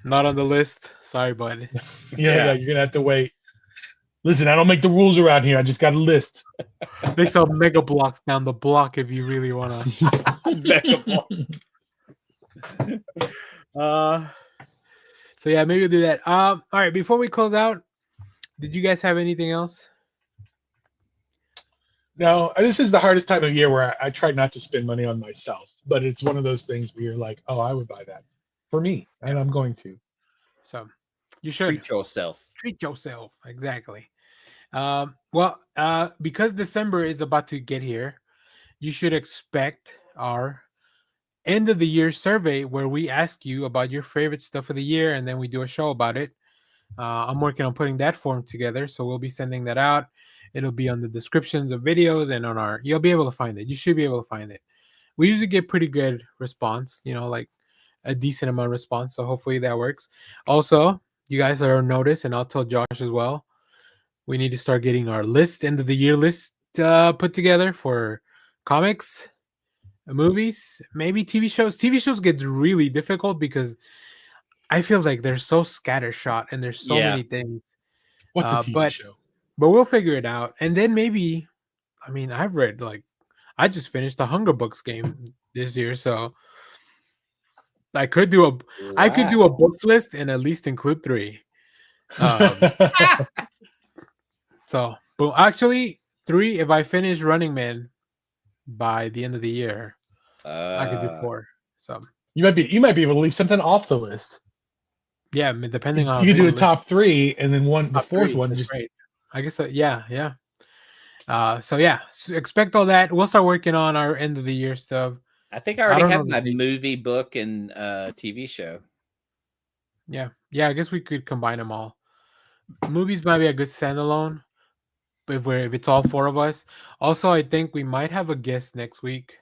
Not on the list. Sorry, bud. Yeah, you're gonna have to wait. Listen, I don't make the rules around here. I just got a list. They sell mega blocks down the block if you really wanna. Mega block. So yeah, maybe we'll do that. All right, before we close out, did you guys have anything else? No, this is the hardest time of year where I try not to spend money on myself, but it's one of those things where you're like, oh, I would buy that for me, and I'm going to. So you should treat yourself. Treat yourself, exactly. Because December is about to get here, you should expect our end of the year survey where we ask you about your favorite stuff of the year and then we do a show about it. I'm working on putting that form together, so we'll be sending that out. It'll be on the descriptions of videos and on you'll be able to find it. You should be able to find it. We usually get pretty good response, like a decent amount of response, so hopefully that works. Also, you guys are on notice, and I'll tell Josh as well, we need to start getting our end of the year list put together for comics, movies, maybe TV shows. TV shows get really difficult because I feel like they're so scattershot and there's so many things. What's a TV show? But we'll figure it out. And then maybe, I've read I just finished the Hunger Books game this year, so I could do a books list and at least include 3. So, but actually 3 if I finish Running Man by the end of the year. I could do 4. So you might be able to leave something off the list. Yeah, depending on you could do a top 3 and then the fourth one just great. I guess yeah. So yeah, expect all that. We'll start working on our end of the year stuff. I think I already have my movie, book, and TV show. Yeah. I guess we could combine them all. Movies might be a good standalone, if it's all 4 of us. Also, I think we might have a guest next week.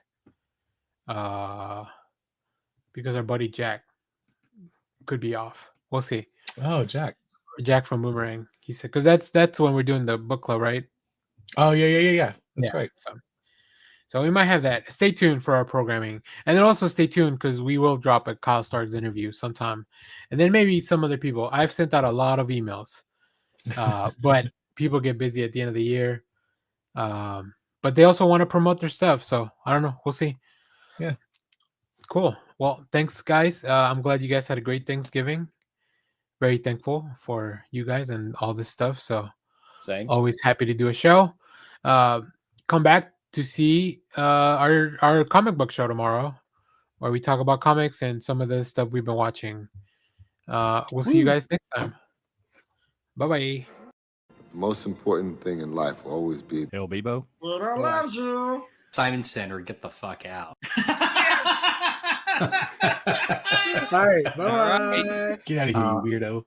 Because our buddy Jack could be off. We'll see. Oh, Jack from Boomerang. He said because that's when we're doing the book club, right? Oh yeah. That's right. So we might have that. Stay tuned for our programming, and then also stay tuned because we will drop a Kyle Starks interview sometime, and then maybe some other people. I've sent out a lot of emails, but people get busy at the end of the year. But they also want to promote their stuff, so I don't know. We'll see. Yeah. Cool. Well, thanks, guys. I'm glad you guys had a great Thanksgiving. Very thankful for you guys and all this stuff. So, same. Always happy to do a show. Come back to see our comic book show tomorrow, where we talk about comics and some of the stuff we've been watching. We'll see you guys next time. Bye bye. The most important thing in life will always be Hail Bebo. Peter loves you. Simon Center, get the fuck out. All right. Bye. Get out of here, you weirdo.